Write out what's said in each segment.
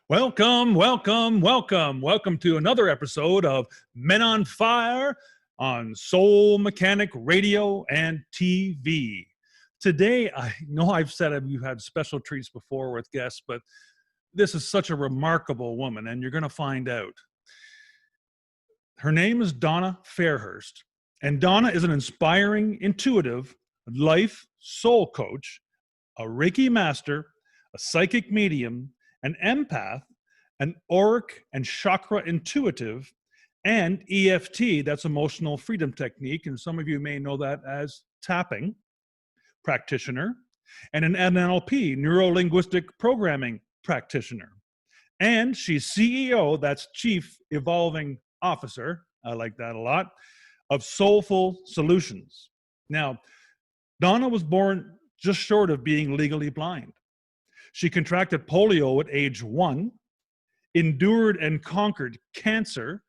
Welcome, welcome, welcome. Welcome to another episode of Men on Fire on Soul Mechanic Radio and TV. Today, I know I've said we've had special treats before with guests, but this is such a remarkable woman, and you're going to find out. Her name is Donna Fairhurst, and Donna is an inspiring, intuitive life soul coach, a Reiki master, a psychic medium, an empath, an auric and chakra intuitive, and EFT, that's emotional freedom technique, and some of you may know that as tapping practitioner, and an NLP, neuro-linguistic programming practitioner. And she's CEO, that's Chief Evolving Officer, I like that a lot, of Soulful Solutions. Now, Donna was born just short of being legally blind. She contracted polio at age 1, endured and conquered cancer,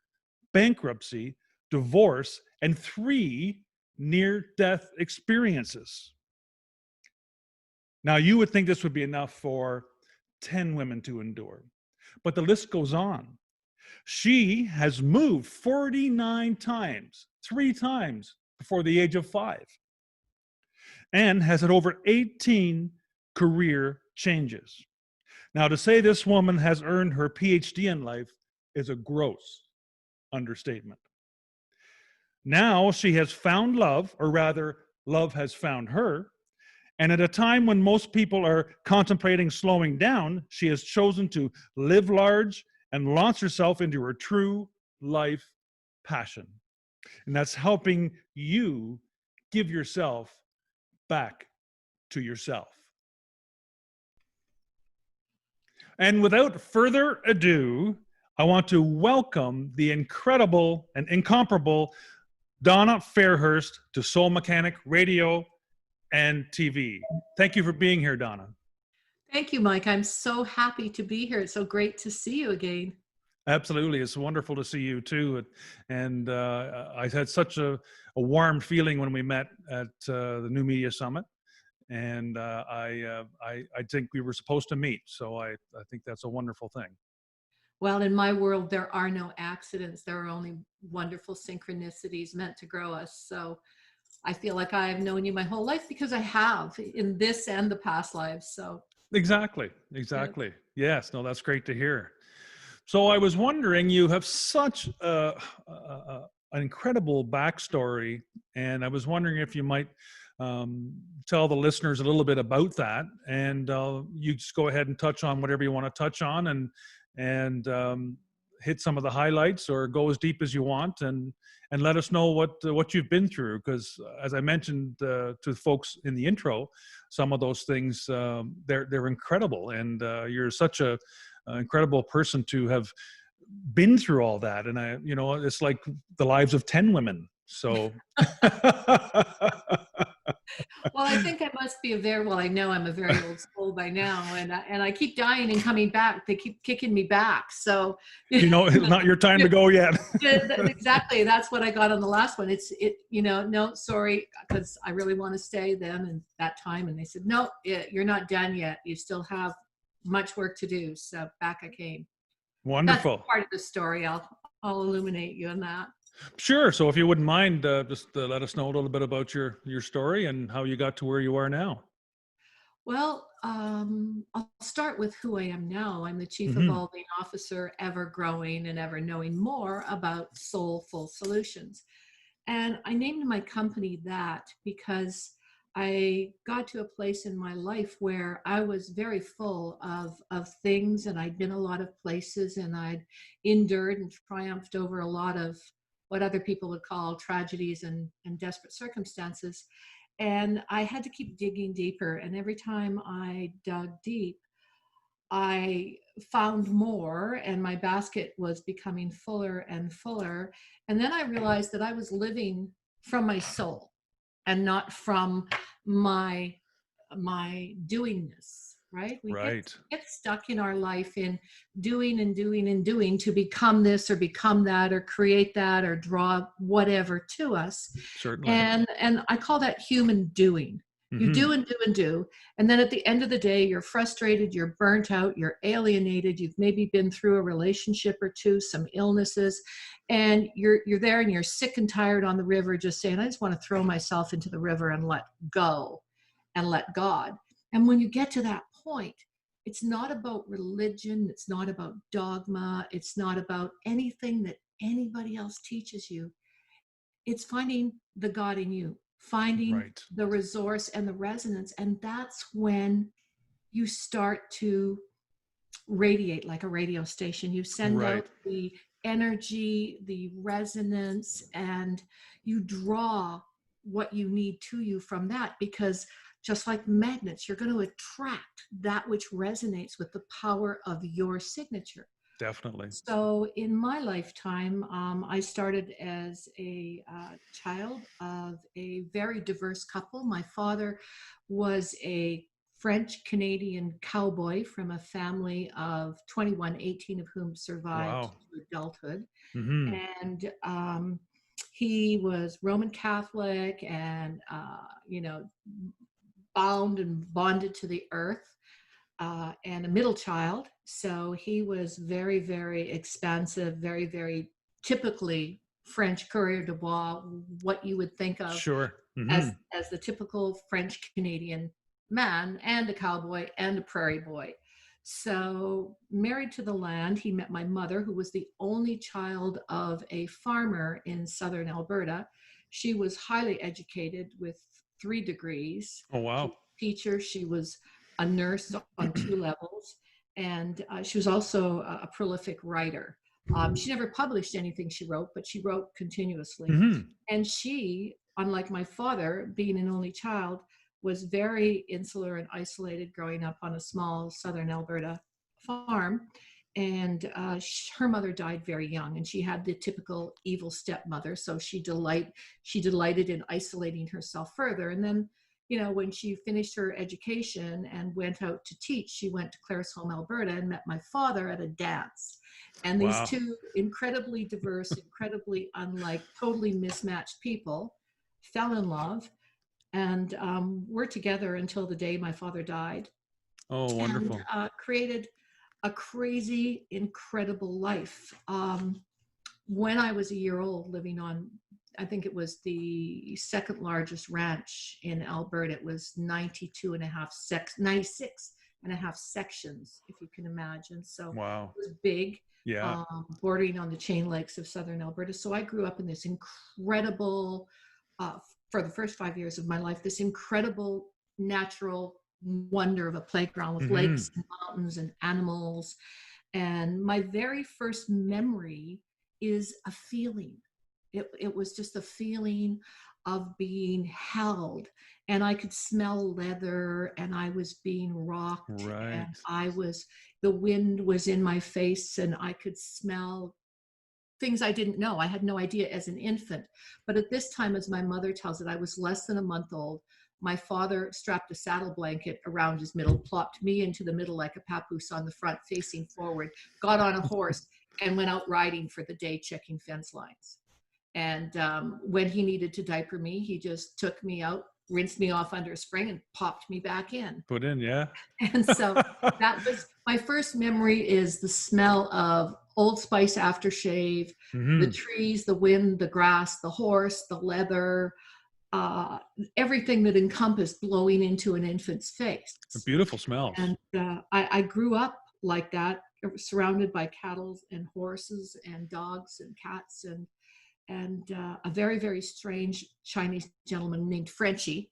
bankruptcy, divorce, and 3 near-death experiences. Now, you would think this would be enough for 10 women to endure, but the list goes on. She has moved 49 times, 3 times before the age of 5, and has had over 18 career changes. Now, to say this woman has earned her PhD in life is a gross understatement. Now she has found love, or rather, love has found her. And at a time when most people are contemplating slowing down, she has chosen to live large and launch herself into her true life passion. And that's helping you give yourself back to yourself. And without further ado, I want to welcome the incredible and incomparable Donna Fairhurst to Soul Mechanic Radio and TV. Thank you for being here, Donna. Thank you, Mike. I'm so happy to be here. It's so great to see you again. Absolutely. It's wonderful to see you too. And I had such a warm feeling when we met at the New Media Summit. And I think we were supposed to meet. So I think that's a wonderful thing. Well, in my world, there are no accidents. There are only wonderful synchronicities meant to grow us. So I feel like I have known you my whole life because I have in this and the past lives. So Exactly. Yeah. Yes. No, that's great to hear. So I was wondering, you have such an incredible backstory, and I was wondering if you might tell the listeners a little bit about that, and you just go ahead and touch on whatever you want to touch on, and hit some of the highlights, or go as deep as you want, and let us know what you've been through. Because as I mentioned to folks in the intro, some of those things they're incredible, and you're such a incredible person to have been through all that. And it's like the lives of 10 women. So. Well, I think I must be I know I'm a very old soul by now, and I keep dying and coming back. They keep kicking me back. So, it's not your time to go yet. Exactly. That's what I got on the last one. No, sorry, because I really want to stay then and that time. And they said, no, you're not done yet. You still have much work to do. So back I came. Wonderful. That's part of the story. I'll illuminate you on that. Sure. So if you wouldn't mind, just let us know a little bit about your story and how you got to where you are now. Well, I'll start with who I am now. I'm the Chief Evolving Officer, ever growing and ever knowing more about Soulful Solutions. And I named my company that because I got to a place in my life where I was very full of things, and I'd been a lot of places, and I'd endured and triumphed over a lot of what other people would call tragedies and desperate circumstances. And I had to keep digging deeper. And every time I dug deep, I found more, and my basket was becoming fuller and fuller. And then I realized that I was living from my soul and not from my doingness. Right? We get stuck in our life in doing and doing and doing to become this or become that or create that or draw whatever to us. Certainly. And I call that human doing. You Hmm. do and do and do. And then at the end of the day, you're frustrated, you're burnt out, you're alienated, you've maybe been through a relationship or two, some illnesses, and you're there and you're sick and tired on the river just saying, I just want to throw myself into the river and let go and let God. And when you get to that point, it's not about religion, it's not about dogma, it's not about anything that anybody else teaches you. It's finding the God in you, finding Right. the resource and the resonance. And that's when you start to radiate like a radio station. You send Right. out the energy, the resonance, and you draw what you need to you from that, because just like magnets, you're going to attract that which resonates with the power of your signature. Definitely. So in my lifetime, I started as a child of a very diverse couple. My father was a French Canadian cowboy from a family of 21, 18 of whom survived Wow. to adulthood. Hmm. And he was Roman Catholic and, bound and bonded to the earth, and a middle child. So he was very, very expansive, very, very typically French coureur de bois, what you would think of Sure. Hmm. as the typical French Canadian man, and a cowboy and a prairie boy. So married to the land, he met my mother, who was the only child of a farmer in southern Alberta. She was highly educated with 3 degrees. Oh, She was wow. a teacher. She was a nurse on 2 levels, and she was also a prolific writer. She never published anything she wrote, but she wrote continuously. Hmm. And she, unlike my father, being an only child, was very insular and isolated growing up on a small southern Alberta farm. And her mother died very young, and she had the typical evil stepmother. So she delighted in isolating herself further. And then, when she finished her education and went out to teach, she went to Claresholm, Alberta, and met my father at a dance. And these Wow. two incredibly diverse, incredibly unlike, totally mismatched people fell in love, and were together until the day my father died, Oh, and wonderful. created a crazy, incredible life. When I was a year old, living on, I think it was the second largest ranch in Alberta. It was 96 and a half sections, if you can imagine. So Wow. it was big, Yeah. bordering on the chain lakes of southern Alberta. So I grew up in this incredible, for the first 5 years of my life, this incredible natural wonder of a playground with Hmm. lakes and mountains and animals. And my very first memory is a feeling. It was just a feeling of being held, and I could smell leather, and I was being rocked, and Right. the wind was in my face, and I could smell things I didn't know. I had no idea as an infant. But at this time, as my mother tells it, I was less than a month old. My father strapped a saddle blanket around his middle, plopped me into the middle like a papoose on the front, facing forward, got on a horse, and went out riding for the day, checking fence lines. And when he needed to diaper me, he just took me out, rinsed me off under a spring, and popped me back in. Put in, yeah. And so that was my first memory, is the smell of Old Spice aftershave, the Hmm. trees, the wind, the grass, the horse, the leather, everything that encompassed blowing into an infant's face. Beautiful smells. And I grew up like that, surrounded by cattle and horses and dogs and cats, and a very, very strange Chinese gentleman named Frenchie,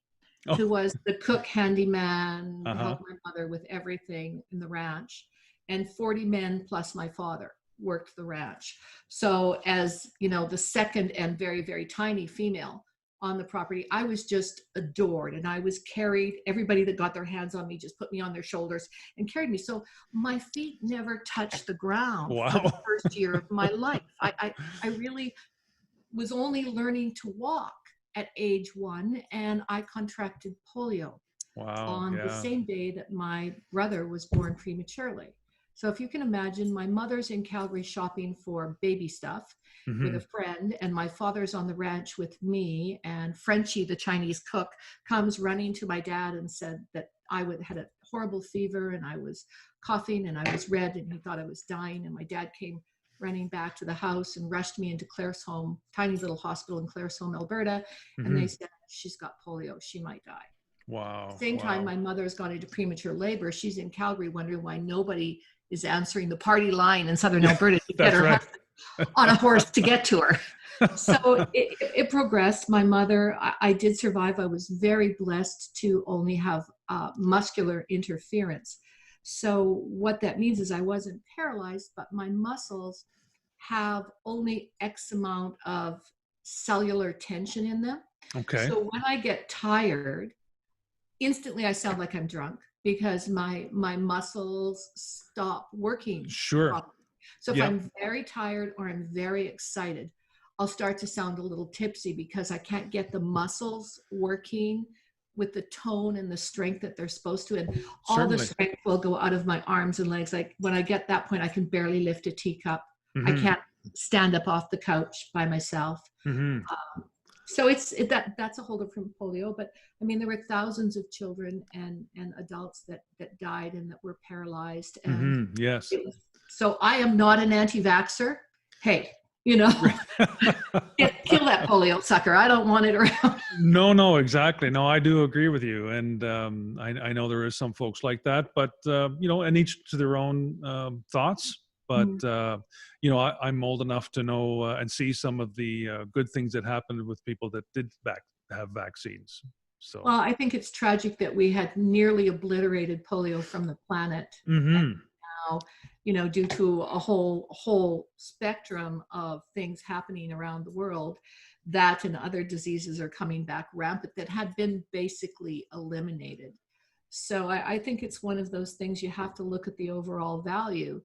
Oh, who was the cook, handyman, uh-huh. helped my mother with everything in the ranch. And 40 men plus my father worked the ranch. So as the second and very, very tiny female on the property, I was just adored, and I was carried. Everybody that got their hands on me just put me on their shoulders and carried me. So my feet never touched the ground for the Wow. first year of my life. I really was only learning to walk at age 1, and I contracted polio Wow. on the Yeah. same day that my brother was born prematurely. So if you can imagine, my mother's in Calgary shopping for baby stuff with Hmm. a friend, and my father's on the ranch with me, and Frenchie, the Chinese cook, comes running to my dad and said that had a horrible fever and I was coughing and I was red and he thought I was dying. And my dad came running back to the house and rushed me into Claire's home, tiny little hospital in Claire's home, Alberta. And they Hmm. said, she's got polio, she might die. Wow. Same time, Wow. my mother's gone into premature labor. She's in Calgary wondering why nobody is answering the party line in Southern Yeah, Alberta to get that's her right. husband on a horse to get to her. So it progressed. My mother, I did survive. I was very blessed to only have muscular interference. So what that means is I wasn't paralyzed, but my muscles have only X amount of cellular tension in them. Okay. So when I get tired, instantly I sound like I'm drunk because my muscles stop working Sure. properly. So if Yeah. I'm very tired or I'm very excited, I'll start to sound a little tipsy because I can't get the muscles working with the tone and the strength that they're supposed to. And all the Certainly. strength will go out of my arms and legs. Like when I get that point, I can barely lift a teacup. I Hmm. can't stand up off the couch by myself. Hmm. So that's a holdup from polio. But I mean, there were thousands of children and adults that died and that were paralyzed. And Hmm. Yes. it was, so I am not an anti-vaxxer. Hey, kill that polio sucker. I don't want it around. No, no, exactly. No, I do agree with you, and I know there is some folks like that, but and each to their own thoughts. But Mm. I'm old enough to know and see some of the good things that happened with people that did have vaccines. So, Well, I think it's tragic that we had nearly obliterated polio from the planet. And hmm. now, due to a whole spectrum of things happening around the world, that and other diseases are coming back rampant that had been basically eliminated. So I think it's one of those things you have to look at the overall value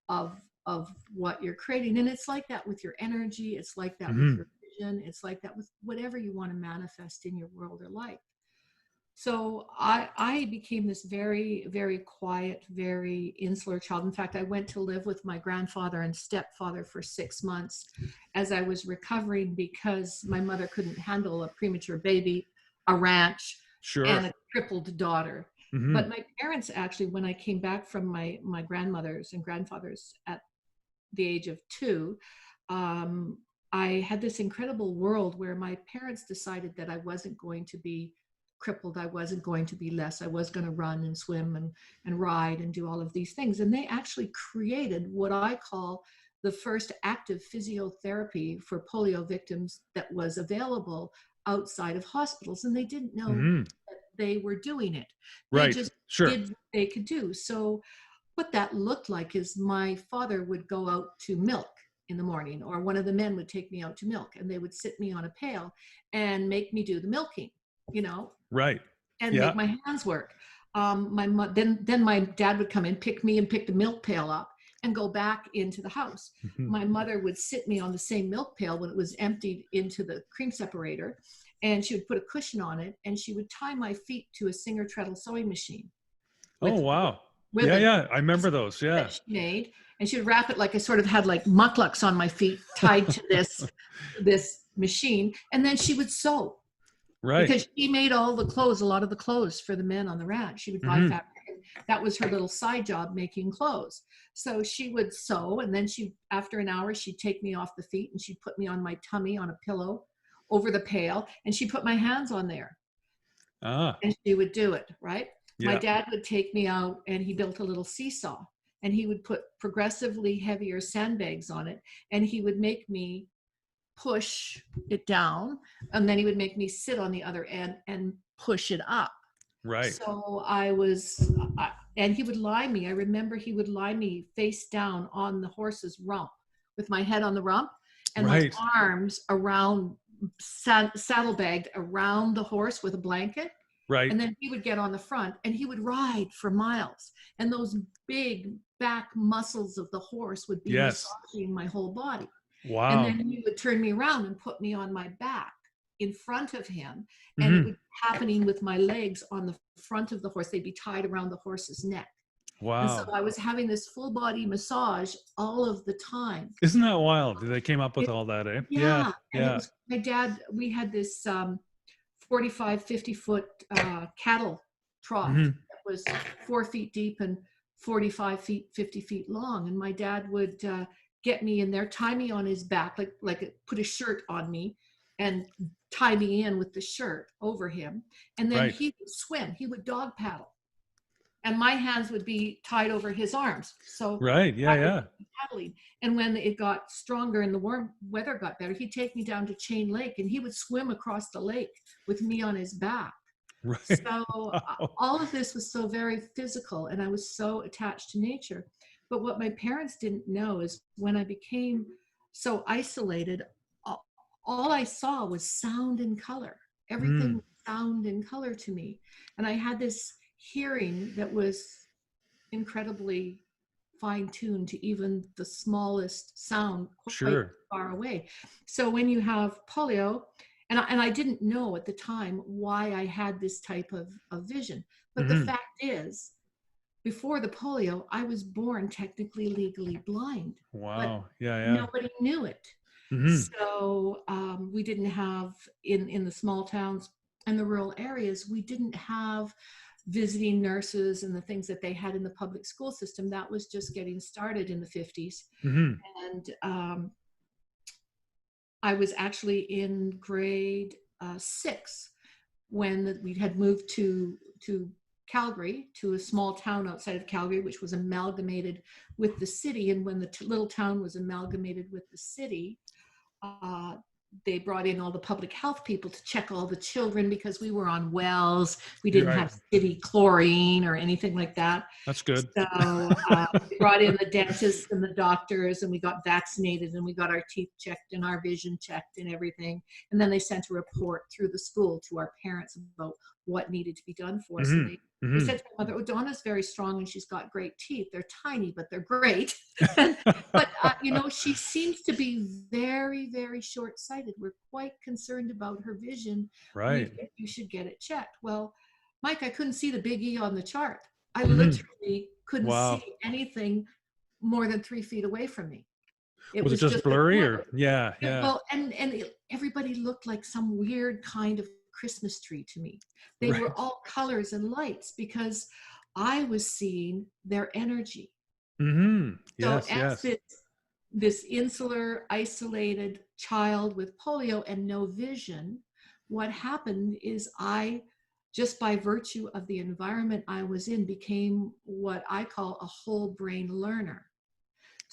of of what you're creating. And it's like that with your energy, it's like that with Hmm. your vision, it's like that with whatever you want to manifest in your world or life. So I became this very, very quiet, very insular child. In fact, I went to live with my grandfather and stepfather for 6 months as I was recovering because my mother couldn't handle a premature baby, a ranch, Sure. and a crippled daughter. Hmm. But my parents actually, when I came back from my grandmother's and grandfather's at the age of 2, I had this incredible world where my parents decided that I wasn't going to be crippled. I wasn't going to be less. I was going to run and swim and ride and do all of these things. And they actually created what I call the first active physiotherapy for polio victims that was available outside of hospitals. And they didn't know Hmm. that they were doing it. They Right. just Sure. did what they could do. So what that looked like is my father would go out to milk in the morning, or one of the men would take me out to milk, and they would sit me on a pail and make me do the milking, you know, Right. and make Yeah. my hands work. Then my dad would come in, pick me and pick the milk pail up and go back into the house. Hmm. My mother would sit me on the same milk pail when it was emptied into the cream separator, and she would put a cushion on it, and she would tie my feet to a Singer treadle sewing machine Oh, with wow. Yeah. ribbon Yeah. I remember those. Yeah. that she made, and she would wrap it like I sort of had like mucklucks on my feet tied to this machine, and then she would sew Right. because she made all the clothes, a lot of the clothes for the men on the ranch. She would buy Hmm. fabric, and that was her little side job, making clothes. So she would sew, and then after an hour, she'd take me off the feet and she'd put me on my tummy on a pillow over the pail, and she put my hands on there, Ah. and she would do it, right? My Yeah. dad would take me out and he built a little seesaw, and he would put progressively heavier sandbags on it, and he would make me push it down, and then he would make me sit on the other end and push it up. Right. So and he would lie me. I remember he would lie me face down on the horse's rump with my head on the rump and my Right. arms around, saddlebagged around the horse with a blanket. Right. And then he would get on the front and he would ride for miles. And those big back muscles of the horse would be Yes. massaging my whole body. And Wow. then he would turn me around and put me on my back in front of him. And it Hmm. would be happening with my legs on the front of the horse. They'd be tied around the horse's neck. And so Wow. I was having this full body massage all of the time. Isn't that wild? They came up with all that, eh? Yeah. Yeah. And it Yeah. was my dad, we had this 45, 50-foot cattle trough Hmm. that was 4 feet deep and 45 feet, 50 feet long. And my dad would get me in there, tie me on his back, like put a shirt on me and tie me in with the shirt over him. And then Right. he would swim, he would dog paddle. And my hands would be tied over his arms. So Right. Yeah. I would Yeah. be paddling. And when it got stronger and the warm weather got better, he'd take me down to Chain Lake and he would swim across the lake with me on his back. Right. So Wow. all of this was so very physical and I was so attached to nature. But what my parents didn't know is when I became so isolated, all I saw was sound and color. Everything Mm. was sound and color to me. And I had this hearing that was incredibly fine-tuned to even the smallest sound quite Sure. far away. So when you have polio, and I didn't know at the time why I had this type of vision, but the Hmm. fact is, before the polio, I was born technically legally blind, but Wow. Yeah. Yeah. nobody knew it. Hmm. So we didn't have in the small towns and the rural areas, we didn't have visiting nurses and the things that they had in the public school system. That was just getting started in the 50s. Hmm. And I was actually in grade 6 when we had moved to Calgary, to a small town outside of Calgary, which was amalgamated with the city. And when the little town was amalgamated with the city, uh, they brought in all the public health people to check all the children because we were on wells. We You're didn't right. have city chlorine or anything like that. That's good. So we brought in the dentists and the doctors, and we got vaccinated, and we got our teeth checked and our vision checked and everything. And then they sent a report through the school to our parents about what needed to be done for us. And Hmm. they Hmm. said to my mother, "Oh, Donna's very strong and she's got great teeth. They're tiny, but they're great." But she seems to be very, very short-sighted. We're quite concerned about her vision. We Right. think you should get it checked. Well, Mike, I couldn't see the big E on the chart. I Hmm. literally couldn't see Wow. anything more than 3 feet away from me. It Was it was just just a blurry blur. or? Yeah. Yeah. Well, everybody looked like some weird kind of Christmas tree to me. They were Right. all colors and lights because I was seeing their energy. Hmm. So Yes. as Yes. this insular, isolated child with polio and no vision, what happened is I, just by virtue of the environment I was in, became what I call a whole brain learner.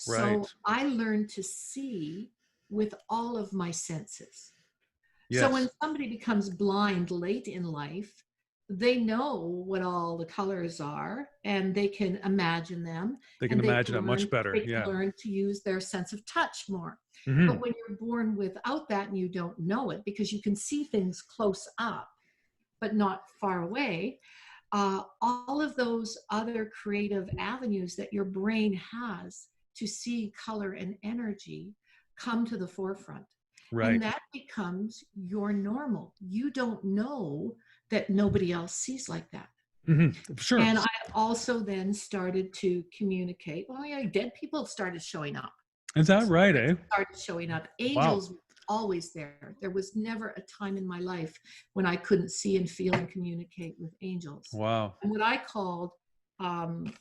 Right. So I learned to see with all of my senses. So when Yes. somebody becomes blind late in life, they know what all the colors are and they can imagine them, They can and imagine it much better. they can Yeah. learn to use their sense of touch more. But Hmm. when you're born without that and you don't know it, because you can see things close up but not far away, all of those other creative avenues that your brain has to see color and energy come to the forefront. And Right. that becomes your normal. You don't know that nobody else sees like that. Hmm. Sure. And I also then started to communicate. Well, yeah, dead people started showing up. Is that right, Spirits eh? started showing up. Wow. Angels were always there. There was never a time in my life when I couldn't see and feel and communicate with angels. Wow. And what I called um,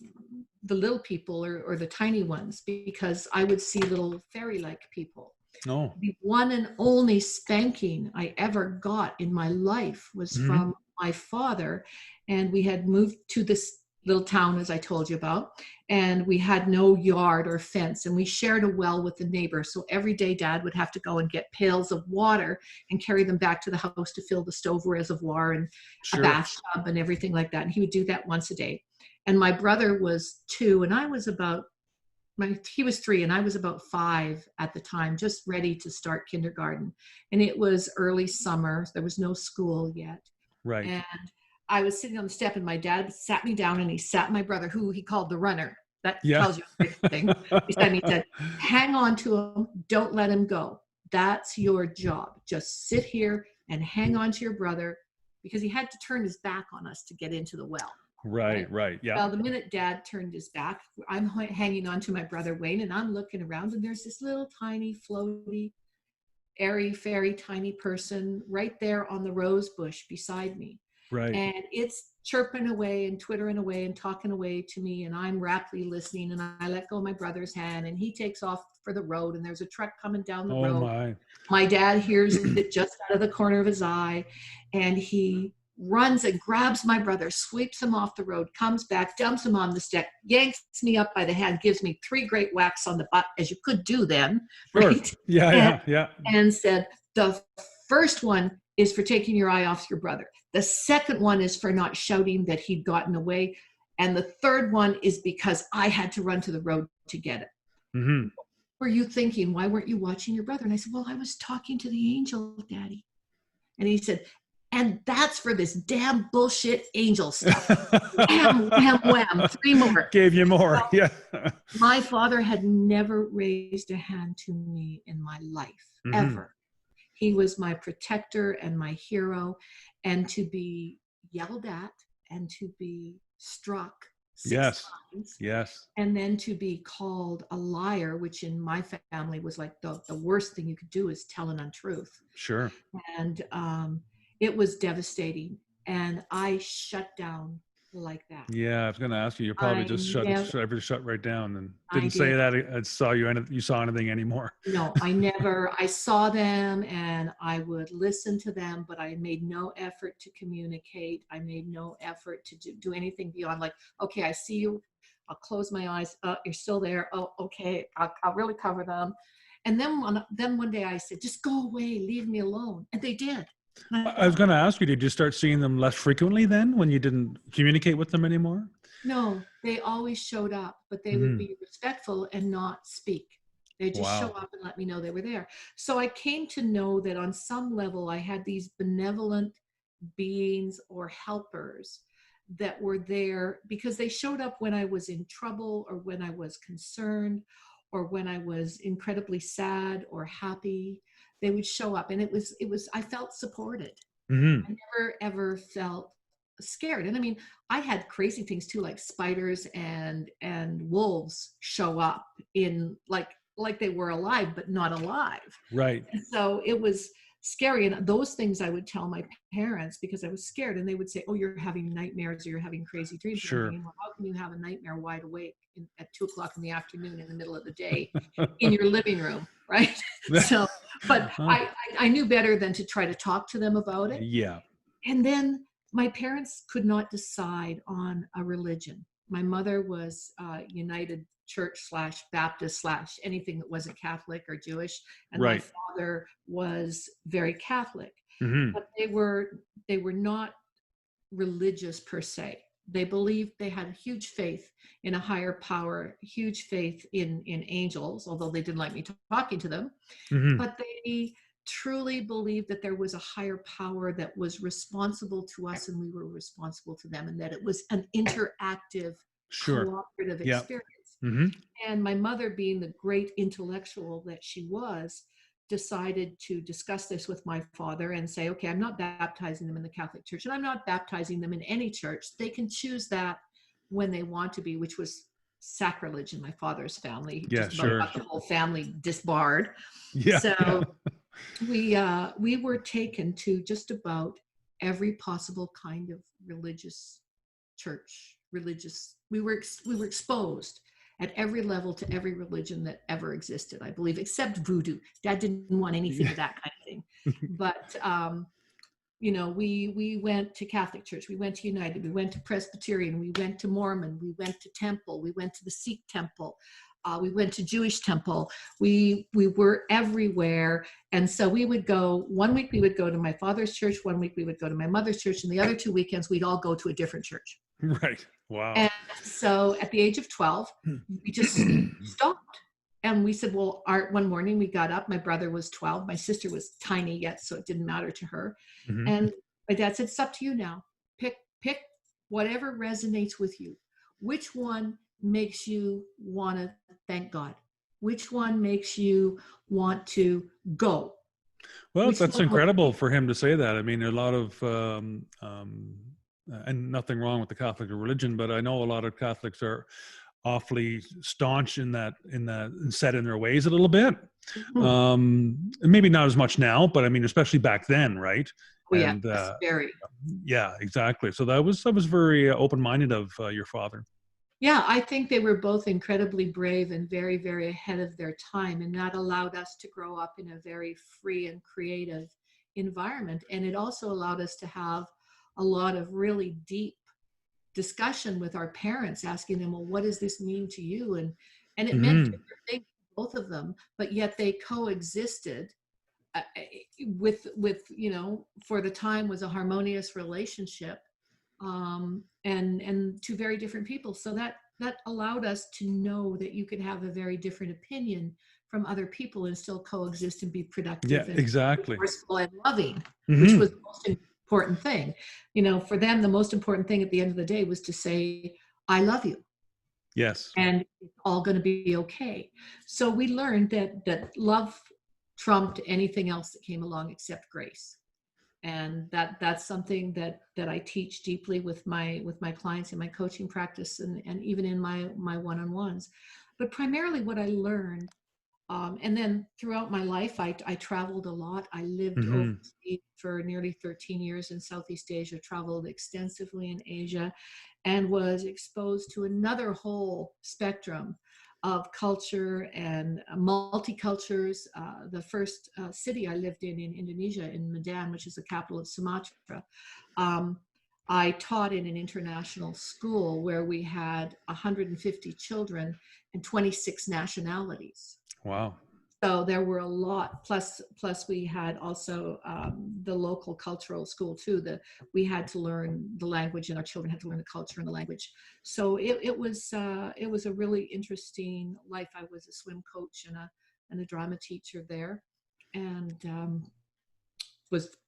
the little people, or the tiny ones, because I would see little fairy-like people. Oh. The one and only spanking I ever got in my life was Hmm. from my father. And we had moved to this little town, as I told you about, and we had no yard or fence, and we shared a well with the neighbor. So every day Dad would have to go and get pails of water and carry them back to the house to fill the stove reservoir and a Sure. bathtub and everything like that. And he would do that once a day. And my brother was 2 and I was about he was 3 and I was about 5 at the time, just ready to start kindergarten. And it was early summer. There was no school yet. Right. And I was sitting on the step and my dad sat me down and he sat my brother, who he called the runner. That Yeah. tells you everything. Beside me, he said, "Hang on to him. Don't let him go. That's your job. Just sit here and hang on to your brother," because he had to turn his back on us to get into the well. Right, right. Yeah. Well, the minute Dad turned his back, I'm hanging on to my brother Wayne, and I'm looking around, and there's this little tiny, floaty, airy, fairy, tiny person right there on the rose bush beside me. Right. And it's chirping away and twittering away and talking away to me, and I'm raptly listening, and I let go of my brother's hand, and he takes off for the road, and there's a truck coming down the Oh road. my. My dad hears it just out of the corner of his eye, and he runs and grabs my brother, sweeps him off the road, comes back, dumps him on the stick, yanks me up by the hand, gives me 3 great whacks on the butt, as you could do then, Sure. right? Yeah, and, yeah. and said, the first one is for taking your eye off your brother. The second one is for not shouting that he'd gotten away. And the third one is because I had to run to the road to get it. Mm-hmm. Were you thinking, why weren't you watching your brother? And I said, well, I was talking to the angel, Daddy. And he said, and that's for this damn bullshit angel stuff. Wham, wham, wham, 3 more. Gave you more. So, yeah. my father had never raised a hand to me in my life, ever. He was my protector and my hero. And to be yelled at and to be struck 6 times. Yes. And then to be called a liar, which in my family was like the worst thing you could do is tell an untruth. Sure. And it was devastating. And I shut down like that. Yeah, I was going to ask you. You probably just shut right down and didn't say that I saw anything anymore. No, I saw them and I would listen to them, but I made no effort to communicate. I made no effort to do anything beyond like, okay, I see you. I'll close my eyes. Oh, you're still there. Oh, okay. I'll really cover them. And then one day I said, just go away, leave me alone. And they did. I was going to ask you, did you start seeing them less frequently then when you didn't communicate with them anymore? No, they always showed up, but they would be respectful and not speak. They just show up and let me know they were there. So I came to know that on some level I had these benevolent beings or helpers that were there because they showed up when I was in trouble or when I was concerned or when I was incredibly sad or happy. They would show up, and it was I felt supported. I never ever felt scared. And I mean, I had crazy things too, like spiders and wolves show up in like they were alive but not alive. Right. And so it was scary, and those things I would tell my parents because I was scared, and they would say, oh, you're having nightmares or you're having crazy dreams. Sure. Thinking, well, how can you have a nightmare wide awake at 2:00 in the afternoon in the middle of the day in your living room, right? So but I knew better than to try to talk to them about it. Yeah. And then my parents could not decide on a religion. My mother was United Church / Baptist / anything that wasn't Catholic or Jewish. And my father was very Catholic. But they were not religious per se. They believed they had a huge faith in a higher power, huge faith in angels, although they didn't like me talking to them. But they truly believed that there was a higher power that was responsible to us and we were responsible to them, and that it was an interactive, cooperative experience. And my mother, being the great intellectual that she was, decided to discuss this with my father and say, okay, I'm not baptizing them in the Catholic Church, and I'm not baptizing them in any church. They can choose that when they want to be, which was sacrilege in my father's family. Yeah, just got the whole family disbarred. Yeah. So we were taken to just about every possible kind of religious church, we were exposed at every level to every religion that ever existed, I believe, except voodoo. Dad didn't want anything of that kind of thing. But, we went to Catholic Church, we went to United, we went to Presbyterian, we went to Mormon, we went to Temple, we went to the Sikh Temple, we went to Jewish Temple. We were everywhere. And so we would go, one week we would go to my father's church, one week we would go to my mother's church, and the other 2 weekends we'd all go to a different church. Right. Wow. And so at the age of 12, we just stopped. And we said, well, one morning we got up. My brother was 12. My sister was tiny yet, so it didn't matter to her. And my dad said, it's up to you now. Pick whatever resonates with you. Which one makes you want to thank God? Which one makes you want to go? Well, that's incredible for him to say that. I mean, a lot of and nothing wrong with the Catholic religion, but I know a lot of Catholics are awfully staunch in that and set in their ways a little bit. Mhm. Maybe not as much now, but I mean, especially back then, right? Oh, yes, And very. yeah, exactly. So that was very open-minded of your father. Yeah, I think they were both incredibly brave and very, very ahead of their time. And that allowed us to grow up in a very free and creative environment. And it also allowed us to have a lot of really deep discussion with our parents, asking them, well, what does this mean to you? And it meant Hmm. different things to both of them, but yet they coexisted with, for the time was a harmonious relationship, and two very different people. So that allowed us to know that you could have a very different opinion from other people and still coexist and be Yeah, productive and exactly. resourceful and loving, which was Hmm. the most important thing. For them, the most important thing at the end of the day was to say, I love you, Yes. and it's all going to be okay. So we learned that love trumped anything else that came along except grace. And that's something that I teach deeply with my clients in my coaching practice, and even in my one-on-ones. But primarily what I learned, and then throughout my life, I traveled a lot. I lived Hmm. overseas for nearly 13 years in Southeast Asia, traveled extensively in Asia, and was exposed to another whole spectrum of culture and multicultures. The first city I lived in Indonesia, in Medan, which is the capital of Sumatra, um, I taught in an international school where we had 150 children and 26 nationalities. Wow. So there were a lot. Plus we had also the local cultural school too. We had to learn the language, and our children had to learn the culture and the language. So it was a really interesting life. I was a swim coach and a drama teacher there, and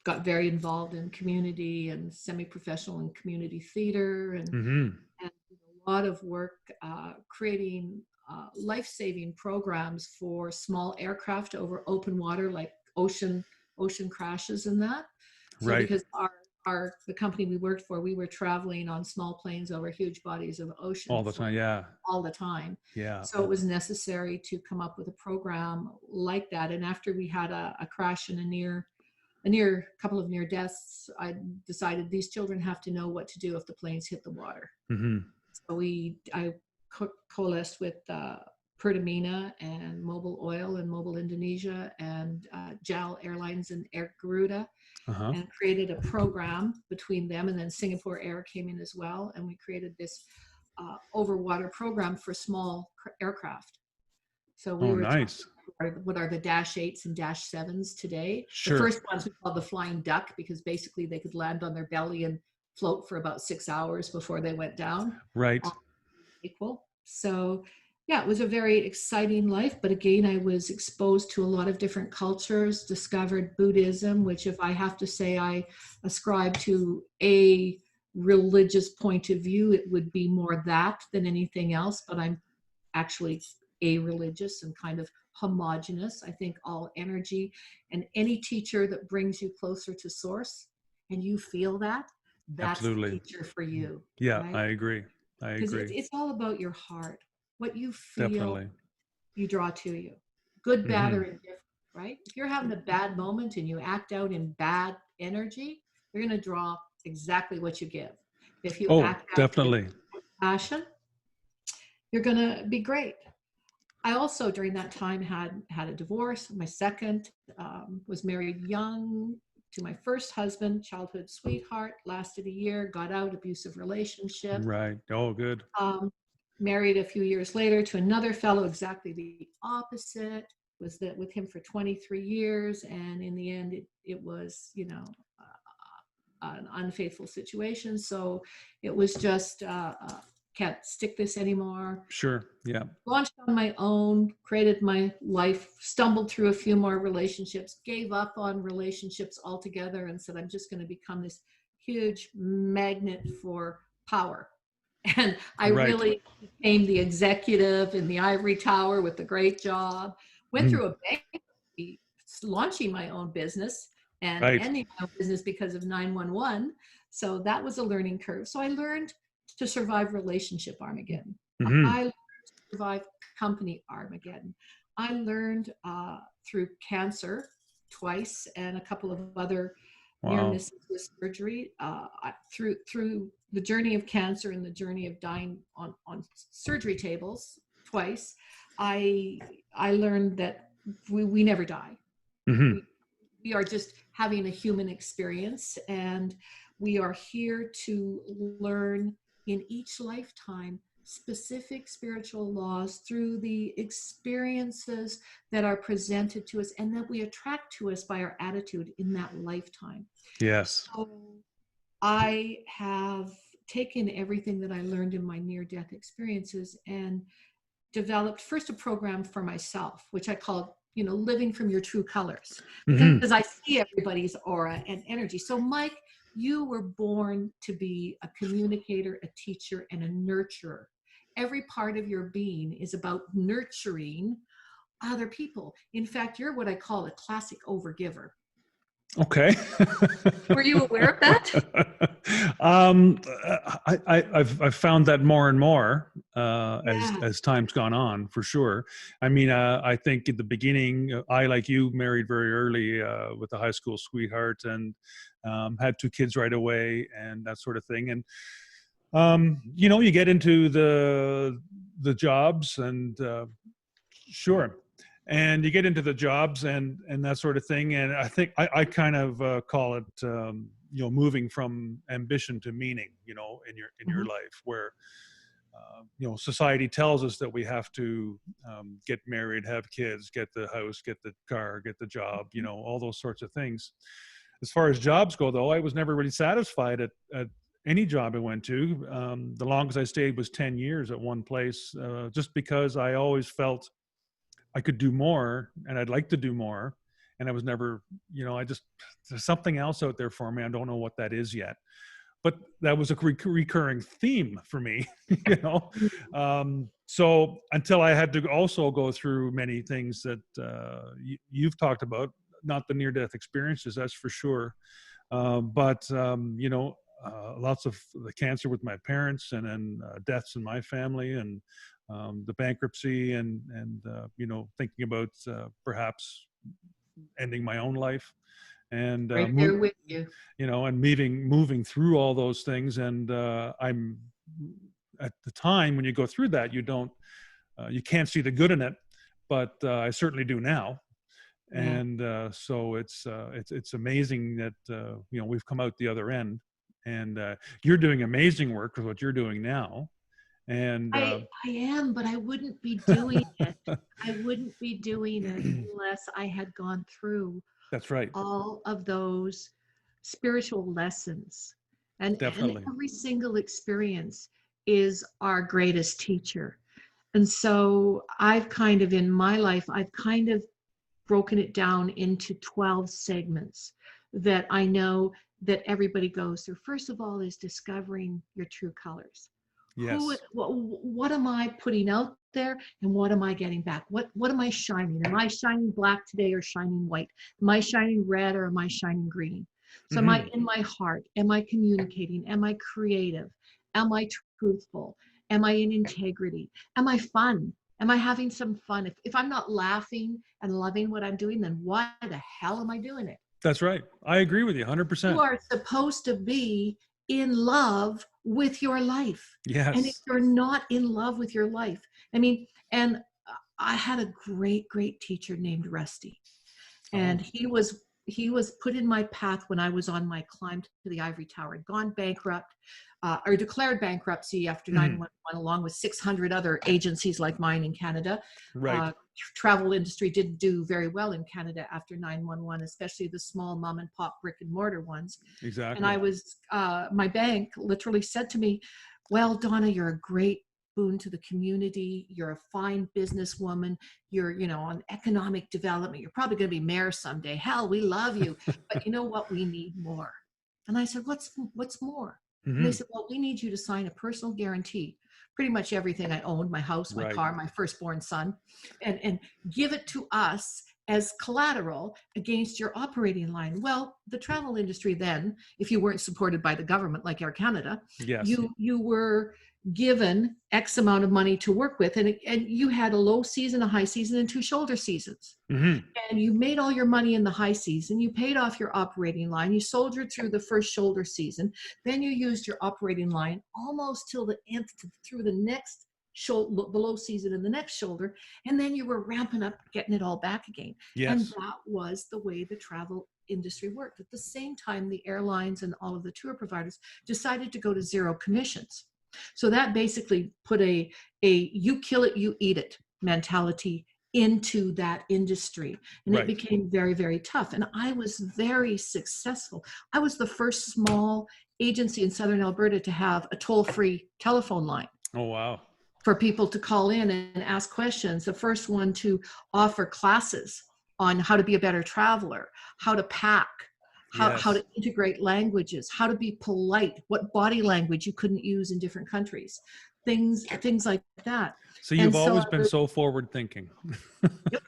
got very involved in community and semi-professional and community theater, Hmm. and a lot of work creating life-saving programs for small aircraft over open water, like ocean crashes and that. So Right. because the company we worked for, we were traveling on small planes over huge bodies of ocean All the for time. Yeah. all the time. Yeah. So it was necessary to come up with a program like that. And after we had a crash and a couple of near deaths, I decided these children have to know what to do if the planes hit the water. Hmm. So I coalesced with Pertamina and Mobil Oil and Mobil Indonesia and JAL Airlines and Air Garuda, Uh-huh. and created a program between them. And then Singapore Air came in as well, and we created this overwater program for small aircraft. So we Oh, were nice. talking what are the Dash 8s and Dash 7s today. The Sure. first ones we called the Flying Duck, because basically they could land on their belly and float for about 6 hours before they went down. Right. All equal. So yeah, it was a very exciting life. But again, I was exposed to a lot of different cultures, discovered Buddhism, which, if I have to say I ascribe to a religious point of view, it would be more that than anything else. But I'm actually a-religious and kind of homogenous. I think all energy, and any teacher that brings you closer to source and you feel that's the Absolutely. teacher for you, Yeah, right? I agree. I Because agree. it's all about your heart. What you feel, Definitely. you draw to you, good, bad, or Hmm. indifferent, right? If you're having a bad moment and you act out in bad energy, you're going to draw exactly what you give. If you Oh, act out with definitely. passion, you're going to be great. I also, during that time, had a divorce. My second, was married young to my first husband, childhood sweetheart, lasted a year, got out, abusive relationship. Right. Oh, good. Um, Married a few years later to another fellow, exactly the opposite. Was that with him for 23 years, and in the end, it was an unfaithful situation. So it was just can't stick this anymore. Sure. Yeah. Launched on my own, created my life, stumbled through a few more relationships, gave up on relationships altogether, and said, I'm just going to become this huge magnet for power. And I Right. really became the executive in the ivory tower with a great job. Went Mhm. through a launching my own business and Right. ending my own business because of 911. So that was a learning curve. So I learned to survive relationship Armageddon. Hmm. I learned to survive company Armageddon. I learned through cancer twice and a couple of other near Wow. misses with surgery, through the journey of cancer and the journey of dying on surgery tables twice. I I learned that we never die. Hmm. We are just having a human experience, and we are here to learn in each lifetime specific spiritual laws through the experiences that are presented to us and that we attract to us by our attitude in that lifetime. Yes. So I have taken everything that I learned in my near death experiences and developed first a program for myself, which I called, living from your true colors, Hmm. because I see everybody's aura and energy. So, Mike, you were born to be a communicator, a teacher, and a nurturer. Every part of your being is about nurturing other people. In fact, you're what I call a classic overgiver. Okay. Were you aware of that? um, I've found that more and more Yeah. as time's gone on, for sure. I mean, I think at the beginning, I, like you, married very early with a high school sweetheart, and had two kids right away, and that sort of thing. And you get into the jobs, and sure. And you get into the jobs and that sort of thing. And I think I kind of call it, moving from ambition to meaning, in your Mhm. life, where, society tells us that we have to get married, have kids, get the house, get the car, get the job, all those sorts of things. As far as jobs go, though, I was never really satisfied at any job I went to. The longest I stayed was 10 years at one place, just because I always felt I could do more and I'd like to do more. And I was never, there's something else out there for me. I don't know what that is yet. But that was a recurring theme for me, you know. So until I had to also go through many things that you've talked about, not the near-death experiences, that's for sure, but lots of the cancer with my parents, and then deaths in my family, and the bankruptcy, and thinking about perhaps ending my own life, and Right there with you. and moving through all those things. And I'm at the time when you go through that, you can't see the good in it, but I certainly do now. Yeah. And so it's amazing that we've come out the other end, and you're doing amazing work with what you're doing now. And I am, but I wouldn't be doing it. I wouldn't be doing it unless I had gone through that's right, all of those spiritual lessons. And definitely. every single experience is our greatest teacher. And so I've kind of, in my life, I've kind of broken it down into 12 segments that I know that everybody goes through. First of all is discovering your true colors. Yes. What am I putting out there, and what am I getting back? What am I shining? Am I shining black today or shining white? Am I shining red or am I shining green? So am I Hmm. in my heart? Am I communicating? Am I creative? Am I truthful? Am I in integrity? Am I fun? Am I having some fun? If I'm not laughing and loving what I'm doing, then why the hell am I doing it? That's right. I agree with you You 100%. are supposed to be in love with your life. And if Yes. you're not in love with your life, I mean, and I had a great, great teacher named Rusty. And Oh. he was put in my path when I was on my climb to the ivory tower. I'd gone bankrupt, or declared bankruptcy after Hmm. 911, along with 600 other agencies like mine in Canada. Right. Travel industry didn't do very well in Canada after 911, especially the small mom and pop brick and mortar ones. And Exactly. I was, my bank literally said to me, well, Donna, you're a great boon to the community. You're a fine businesswoman. You're, on economic development. You're probably going to be mayor someday. Hell, we love you. But you know what? We need more. And I said, what's more? And they Hmm. said, well, we need you to sign a personal guarantee, pretty much everything I owned, my house, my Right. car, my firstborn son, and give it to us as collateral against your operating line. Well, the travel industry then, if you weren't supported by the government like Air Canada, Yes. you were given X amount of money to work with, and you had a low season, a high season, and two shoulder seasons. Mm-hmm. And you made all your money in the high season. You paid off your operating line. You soldiered through the first shoulder season. Then you used your operating line almost till the end, through the next shoulder, the low season and the next shoulder. And then you were ramping up, getting it all back again. And Yes. that was the way the travel industry worked. At the same time, the airlines and all of the tour providers decided to go to zero commissions. So that basically put a you kill it, you eat it mentality into that industry. And Right. it became very, very tough. And I was very successful. I was the first small agency in Southern Alberta to have a toll-free telephone line Oh, wow. for people to call in and ask questions. The first one to offer classes on how to be a better traveler, how to pack, how Yes. to integrate languages, how to be polite, what body language you couldn't use in different countries, things like that. So you've And so always been so forward thinking.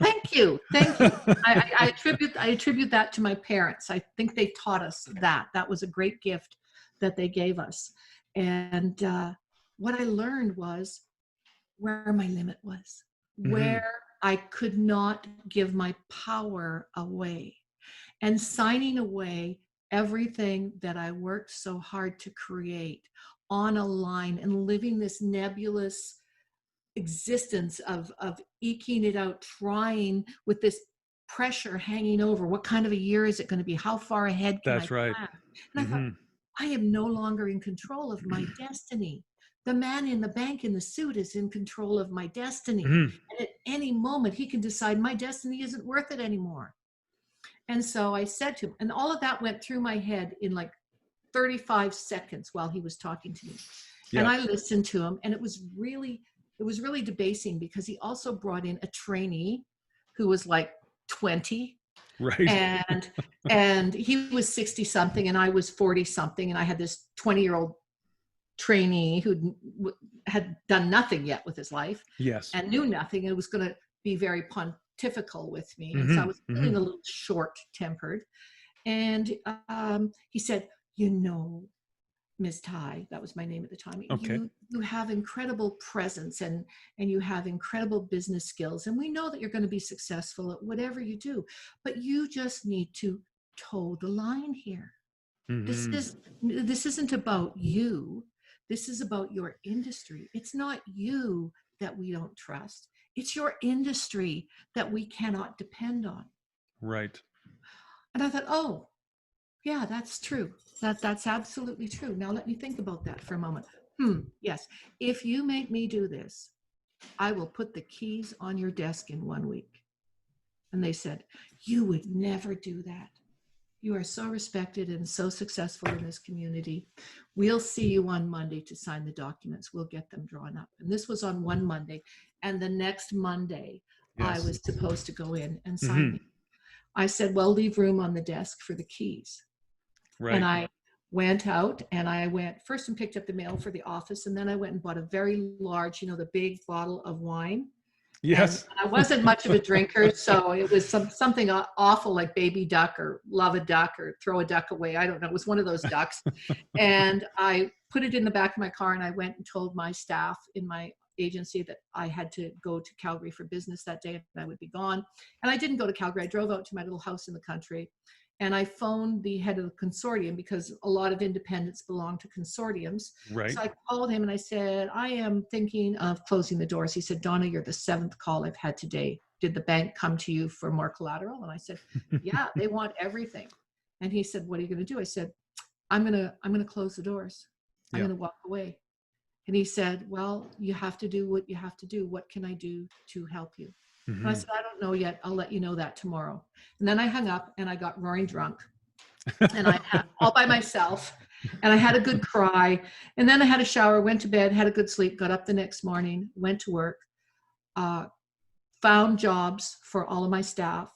thank you. Thank you. I attribute that to my parents. I think they taught us that. That was a great gift that they gave us. And what I learned was where my limit was, where I could not give my power away, and signing away everything that I worked so hard to create on a line and living this nebulous existence of eking it out, trying with this pressure hanging over. What kind of a year is it going to be? How far ahead can That's I right. plan? And I thought, I am no longer in control of my destiny. The man in the bank in the suit is in control of my destiny. And at any moment, he can decide my destiny isn't worth it anymore. And so I said to him, and all of that went through my head in like 35 seconds while he was talking to me. Yeah. And I listened to him, and it was really debasing, because he also brought in a trainee who was like 20. Right. And he was 60 something and I was 40 something. And I had this 20-year-old trainee who had done nothing yet with his life. Yes. And knew nothing, and was going to be very pontifical with me. And so I was feeling a little short-tempered. And he said, Ms. Ty, that was my name at the time. Okay. You have incredible presence and you have incredible business skills. And we know that you're going to be successful at whatever you do, but you just need to toe the line here. This isn't about you. This is about your industry. It's not you that we don't trust. It's your industry that we cannot depend on. Right. And I thought, oh, yeah, that's true. That's absolutely true. Now let me think about that for a moment. Yes. If you make me do this, I will put the keys on your desk in 1 week. And they said, you would never do that. You are so respected and so successful in this community. We'll see you on Monday to sign the documents. We'll get them drawn up. And this was on one Monday. And the next Monday, I was supposed to go in and sign it. I said, well, leave room on the desk for the keys. Right. And I went out and I went first and picked up the mail for the office. And then I went and bought a very large, the big bottle of wine. Yes. And I wasn't much of a drinker. So it was something awful like baby duck or love a duck or throw a duck away. I don't know. It was one of those ducks. And I put it in the back of my car and I went and told my staff in my agency that I had to go to Calgary for business that day and I would be gone. And I didn't go to Calgary. I drove out to my little house in the country. And I phoned the head of the consortium because a lot of independents belong to consortiums. Right. So I called him and I said, I am thinking of closing the doors. He said, Donna, you're the 7th call I've had today. Did the bank come to you for more collateral? And I said, yeah, they want everything. And he said, what are you going to do? I said, I'm going to close the doors. I'm going to walk away. And he said, well, you have to do what you have to do. What can I do to help you? And I said, I don't know yet. I'll let you know that tomorrow. And then I hung up and I got roaring drunk and I had all by myself and I had a good cry. And then I had a shower, went to bed, had a good sleep, got up the next morning, went to work, found jobs for all of my staff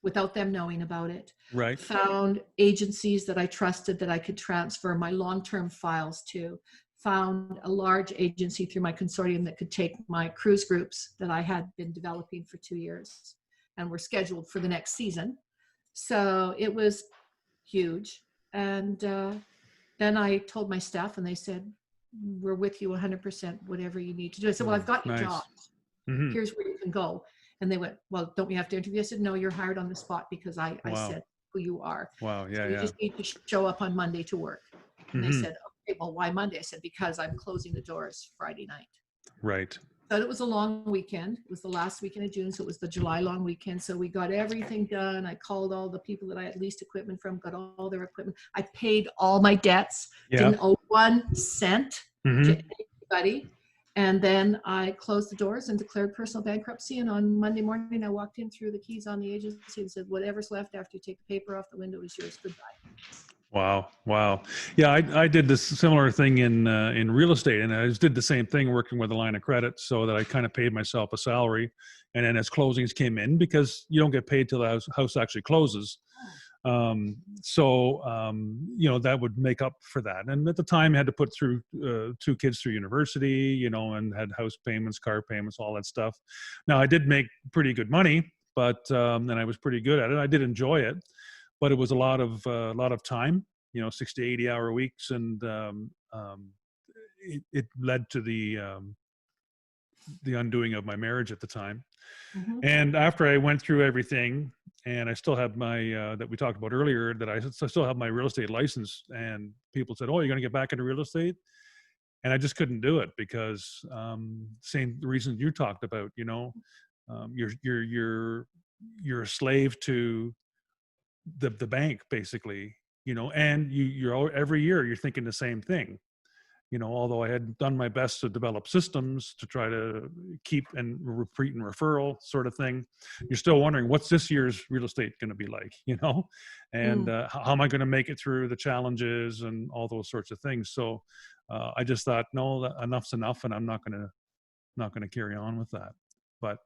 without them knowing about it. Right. Found agencies that I trusted that I could transfer my long-term files to. Found a large agency through my consortium that could take my cruise groups that I had been developing for 2 years. and were scheduled for the next season. So it was huge. And then I told my staff, and they said, we're with you 100%, whatever you need to do. I said, well, I've got your Nice. job. Mm-hmm. Here's where you can go. And they went, well, don't we have to interview? I said, no, you're hired on the spot because I said who you are. Wow. Yeah. So you just need to show up on Monday to work. And they Mm-hmm. said, okay, well, why Monday? I said, because I'm closing the doors Friday night. Right. But it was a long weekend. It was the last weekend of June, so it was the July long weekend. So we got everything done. I called all the people that I had leased equipment from, got all their equipment. I paid all my debts, didn't owe 1 cent to anybody. And then I closed the doors and declared personal bankruptcy. And on Monday morning, I walked in, threw the keys on the agency and said, whatever's left after you take the paper off the window is yours. Goodbye. Wow. Yeah, I did this similar thing in real estate, and I just did the same thing working with a line of credit, so that I kind of paid myself a salary, and then as closings came in, because you don't get paid till the house actually closes. That would make up for that. And at the time, I had to put through 2 kids through university, and had house payments, car payments, all that stuff. Now I did make pretty good money, but and I was pretty good at it. I did enjoy it. But it was a lot of time, 60 to 80 hour weeks. And it led to the undoing of my marriage at the time. Mm-hmm. And after I went through everything, and I still have my, that we talked about earlier, that I still have my real estate license, and people said, oh, you're going to get back into real estate? And I just couldn't do it because same reasons you talked about, you're a slave to the bank, basically, and you're every year you're thinking the same thing, although I had done my best to develop systems to try to keep and repeat and referral sort of thing. You're still wondering, what's this year's real estate going to be like, and how am I going to make it through the challenges and all those sorts of things. So I just thought, no, enough's enough, and I'm not going to carry on with that. But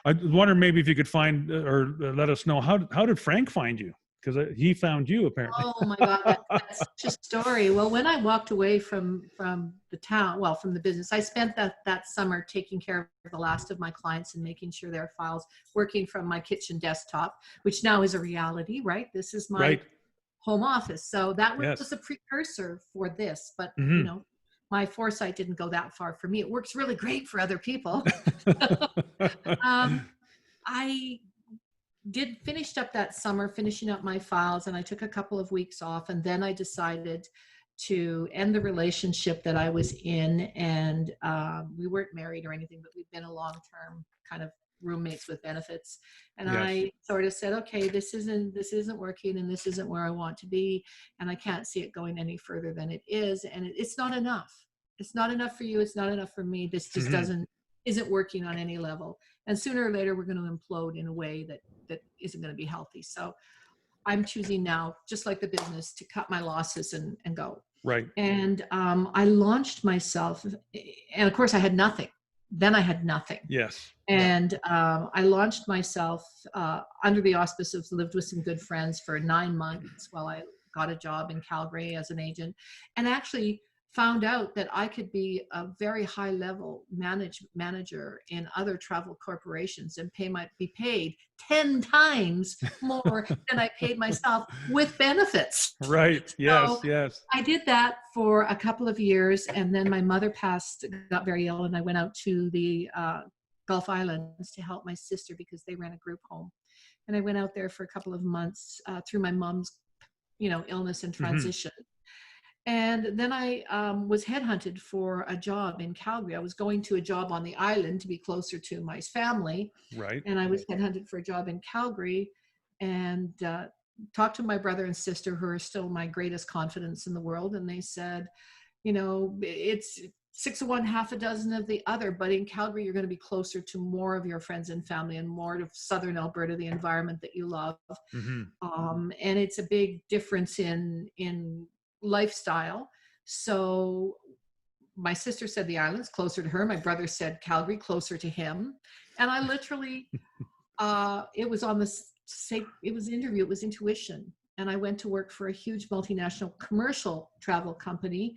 I wonder maybe if you could find or let us know, how did Frank find you? Because he found you, apparently. Oh my God, that's such a story. Well, when I walked away from the town, from the business, I spent that summer taking care of the last of my clients and making sure their files, working from my kitchen desktop, which now is a reality, right? This is my home office. So that was a precursor for this, but my foresight didn't go that far for me. It works really great for other people. I finished up that summer, finishing up my files, and I took a couple of weeks off, and then I decided to end the relationship that I was in. And we weren't married or anything, but we'd been a long-term kind of roommates with benefits. And I sort of said, okay, this isn't working, and this isn't where I want to be, and I can't see it going any further than it is. And it's not enough. It's not enough for you. It's not enough for me. This just isn't working on any level. And sooner or later, we're going to implode in a way that isn't going to be healthy. So I'm choosing now, just like the business, to cut my losses and go. Right. And I launched myself, and of course I had nothing. Then I had nothing. Yes. And I launched myself under the auspice of, lived with some good friends for 9 months while I got a job in Calgary as an agent, and actually found out that I could be a very high level manager in other travel corporations and be paid 10 times more than I paid myself with benefits. Right. Yes. So yes. I did that for a couple of years, and then my mother got very ill, and I went out to the Gulf Islands to help my sister because they ran a group home. And I went out there for a couple of months through my mom's, illness and transition. And then I was headhunted for a job in Calgary. I was going to a job on the island to be closer to my family. Right. And I was headhunted for a job in Calgary, and talked to my brother and sister, who are still my greatest confidants in the world. And they said, it's 6 of one, half a dozen of the other, but in Calgary, you're going to be closer to more of your friends and family and more to Southern Alberta, the environment that you love. And it's a big difference in lifestyle. So my sister said the islands, closer to her. My brother said Calgary, closer to him. And I literally, it was on it was an interview, it was intuition. And I went to work for a huge multinational commercial travel company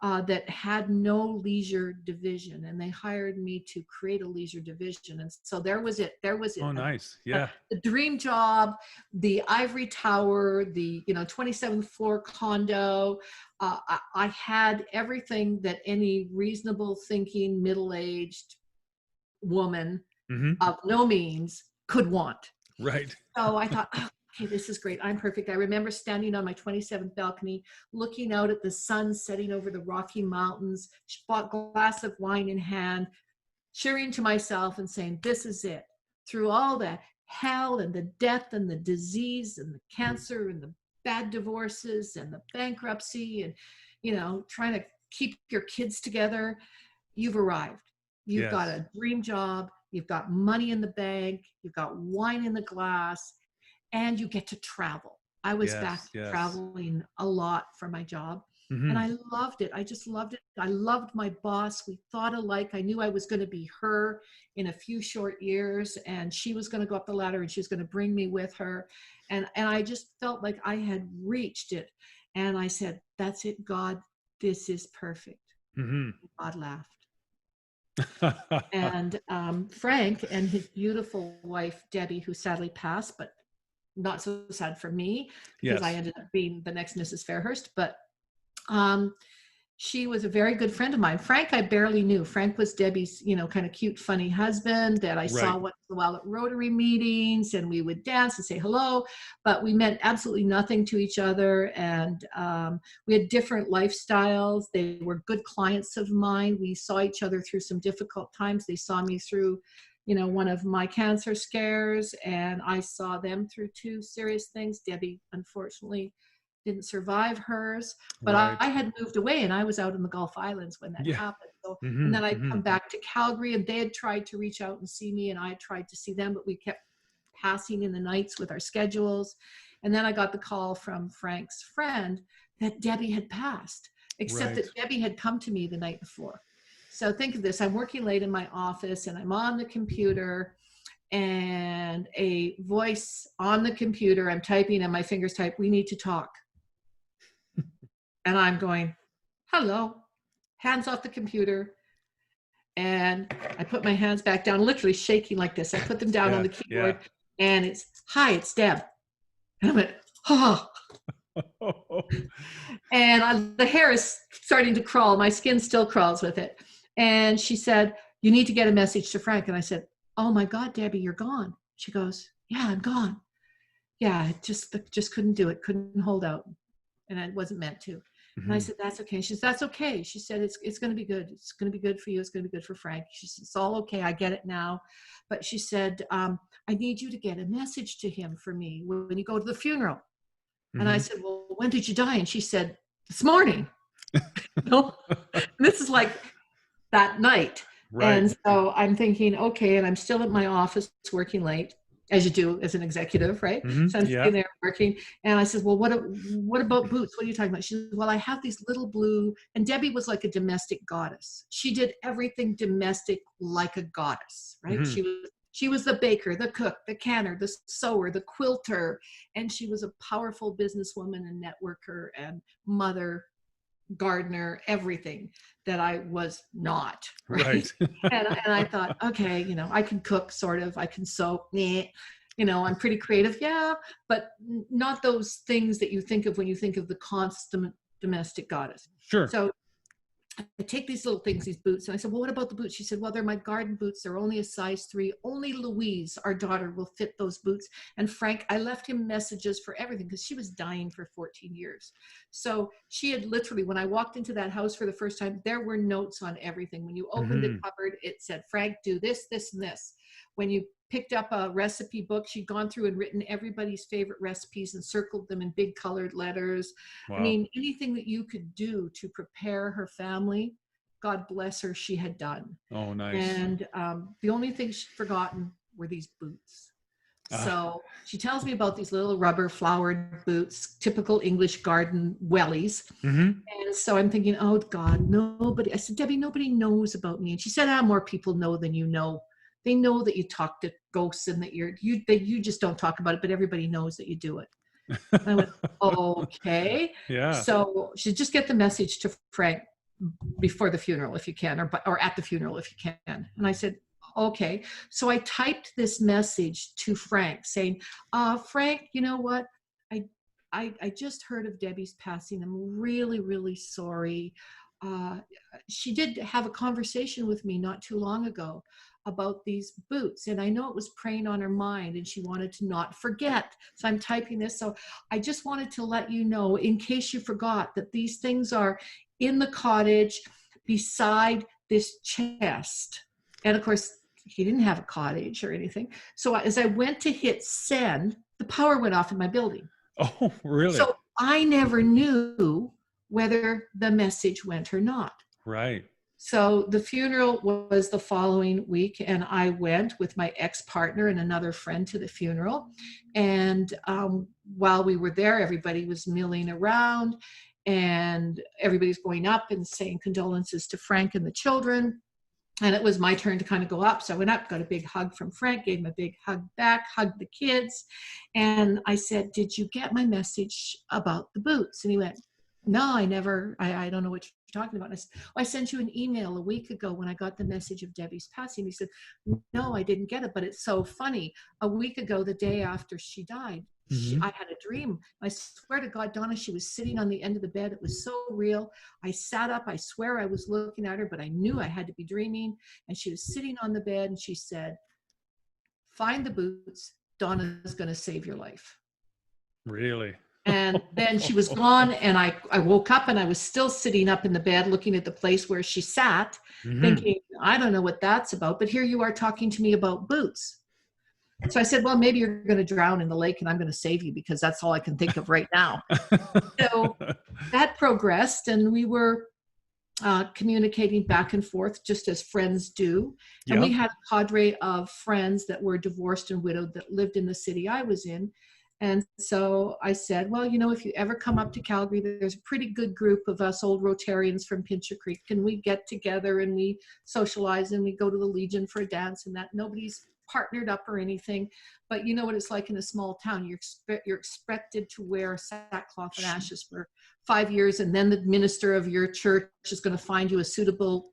that had no leisure division, and they hired me to create a leisure division. And so there was it. There was it. Oh, nice. Yeah. The dream job, the ivory tower, the 27th floor condo. I had everything that any reasonable thinking middle-aged woman of no means could want. Right. So I thought, oh, okay, this is great. I'm perfect. I remember standing on my 27th balcony, looking out at the sun setting over the Rocky Mountains, glass of wine in hand, cheering to myself and saying, this is it. Through all the hell and the death and the disease and the cancer and the bad divorces and the bankruptcy and, trying to keep your kids together, you've arrived. You've got a dream job. You've got money in the bank. You've got wine in the glass, and you get to travel. I was back traveling a lot for my job. And I loved it. I just loved it. I loved my boss. We thought alike. I knew I was going to be her in a few short years, and she was going to go up the ladder and she was going to bring me with her. And I just felt like I had reached it. And I said, that's it, God, this is perfect. God laughed. And Frank and his beautiful wife, Debbie, who sadly passed, but not so sad for me because I ended up being the next Mrs. Fairhurst. But she was a very good friend of mine. Frank, I barely knew. Frank was Debbie's, kind of cute, funny husband that I saw once in a while at Rotary meetings, and we would dance and say hello, but we meant absolutely nothing to each other. And we had different lifestyles. They were good clients of mine. We saw each other through some difficult times. They saw me through, one of my cancer scares, and I saw them through two serious things. Debbie, unfortunately, didn't survive hers, but I had moved away and I was out in the Gulf Islands when that happened. So, and then I'd come back to Calgary, and they had tried to reach out and see me, and I had tried to see them, but we kept passing in the nights with our schedules. And then I got the call from Frank's friend that Debbie had passed, except that Debbie had come to me the night before. So think of this. I'm working late in my office and I'm on the computer, and a voice on the computer, I'm typing and my fingers type, we need to talk. And I'm going, hello, hands off the computer. And I put my hands back down, literally shaking like this. I put them down on the keyboard and it's, hi, it's Deb. And I went, oh. And the hair is starting to crawl. My skin still crawls with it. And she said, you need to get a message to Frank. And I said, oh my God, Debbie, you're gone. She goes, yeah, I'm gone. Yeah, I just couldn't do it. Couldn't hold out. And I wasn't meant to. And I said, that's okay. She said, that's okay. She said, it's going to be good. It's going to be good for you. It's going to be good for Frank. She said, it's all okay. I get it now. But she said, I need you to get a message to him for me when you go to the funeral. And I said, well, when did you die? And she said, this morning. This is like that night. And so I'm thinking, okay, and I'm still at my office working late, as you do as an executive, right? So I'm sitting there working, and I said, well, what about boots? What are you talking about? She said, well, I have these little blue, and Debbie was like a domestic goddess. She did everything domestic like a goddess, right? She was the baker, the cook, the canner, the sewer, the quilter, and she was a powerful businesswoman and networker and mother, gardener, everything that I was not, right? and I thought, okay, I can cook, sort of, I can sew, I'm pretty creative, but not those things that you think of when you think of the constant domestic goddess. So I take these little things, these boots, and I said, well, what about the boots? She said, well, they're my garden boots. They're only a size 3. Only Louise, our daughter, will fit those boots. And Frank, I left him messages for everything because she was dying for 14 years. So she had literally, when I walked into that house for the first time, there were notes on everything. When you opened the cupboard, it said, Frank, do this, this, and this. When you picked up a recipe book, she'd gone through and written everybody's favorite recipes and circled them in big colored letters. I mean, anything that you could do to prepare her family, God bless her, she had done. Oh, nice. And the only thing she'd forgotten were these boots. So she tells me about these little rubber flowered boots, typical English garden wellies. And so I'm thinking, oh God, nobody. I said, Debbie, nobody knows about me. And she said, more people know than you know. They know that you talk to ghosts and that you just don't talk about it, but everybody knows that you do it. And I went, okay. So she just get the message to Frank. before the funeral if you can, or at the funeral if you can. And I said, okay. So I typed this message to Frank saying, Frank, you know what? I just heard of Debbie's passing. I'm really, really sorry. She did have a conversation with me not too long ago about these boots, and I know it was preying on her mind and she wanted to not forget. So I'm typing this. So I just wanted to let you know, in case you forgot, that these things are in the cottage beside this chest. And of course, he didn't have a cottage or anything. So as I went to hit send, the power went off in my building. Oh, really? So I never knew whether the message went or not. Right. So the funeral was the following week, and I went with my ex-partner and another friend to the funeral. And while we were there, everybody was milling around, and everybody's going up and saying condolences to Frank and the children. And it was my turn to kind of go up. So I went up, got a big hug from Frank, gave him a big hug back, hugged the kids. And I said, did you get my message about the boots? And he went, no, I never, I don't know what you're talking about. And I said, I sent you an email a week ago when I got the message of Debbie's passing. He said, no, I didn't get it, but it's so funny. A week ago, the day after she died, I had a dream. I swear to God, Donna, she was sitting on the end of the bed. It was so real. I sat up. I swear I was looking at her, but I knew I had to be dreaming. And she was sitting on the bed and she said, find the boots. Donna's going to save your life. Really? And then she was gone, and I woke up and I was still sitting up in the bed looking at the place where she sat, thinking, I don't know what that's about, but here you are talking to me about boots. So I said, well, maybe you're going to drown in the lake and I'm going to save you, because that's all I can think of right now. So that progressed, and we were communicating back and forth just as friends do. And we had a cadre of friends that were divorced and widowed that lived in the city I was in. And so I said, well, you know, if you ever come up to Calgary, there's a pretty good group of us old Rotarians from Pincher Creek, and we get together and we socialize and we go to the Legion for a dance and that. Nobody's partnered up or anything, but you know what it's like in a small town. You're expected to wear sackcloth and ashes for 5 years, and then the minister of your church is going to find you a suitable,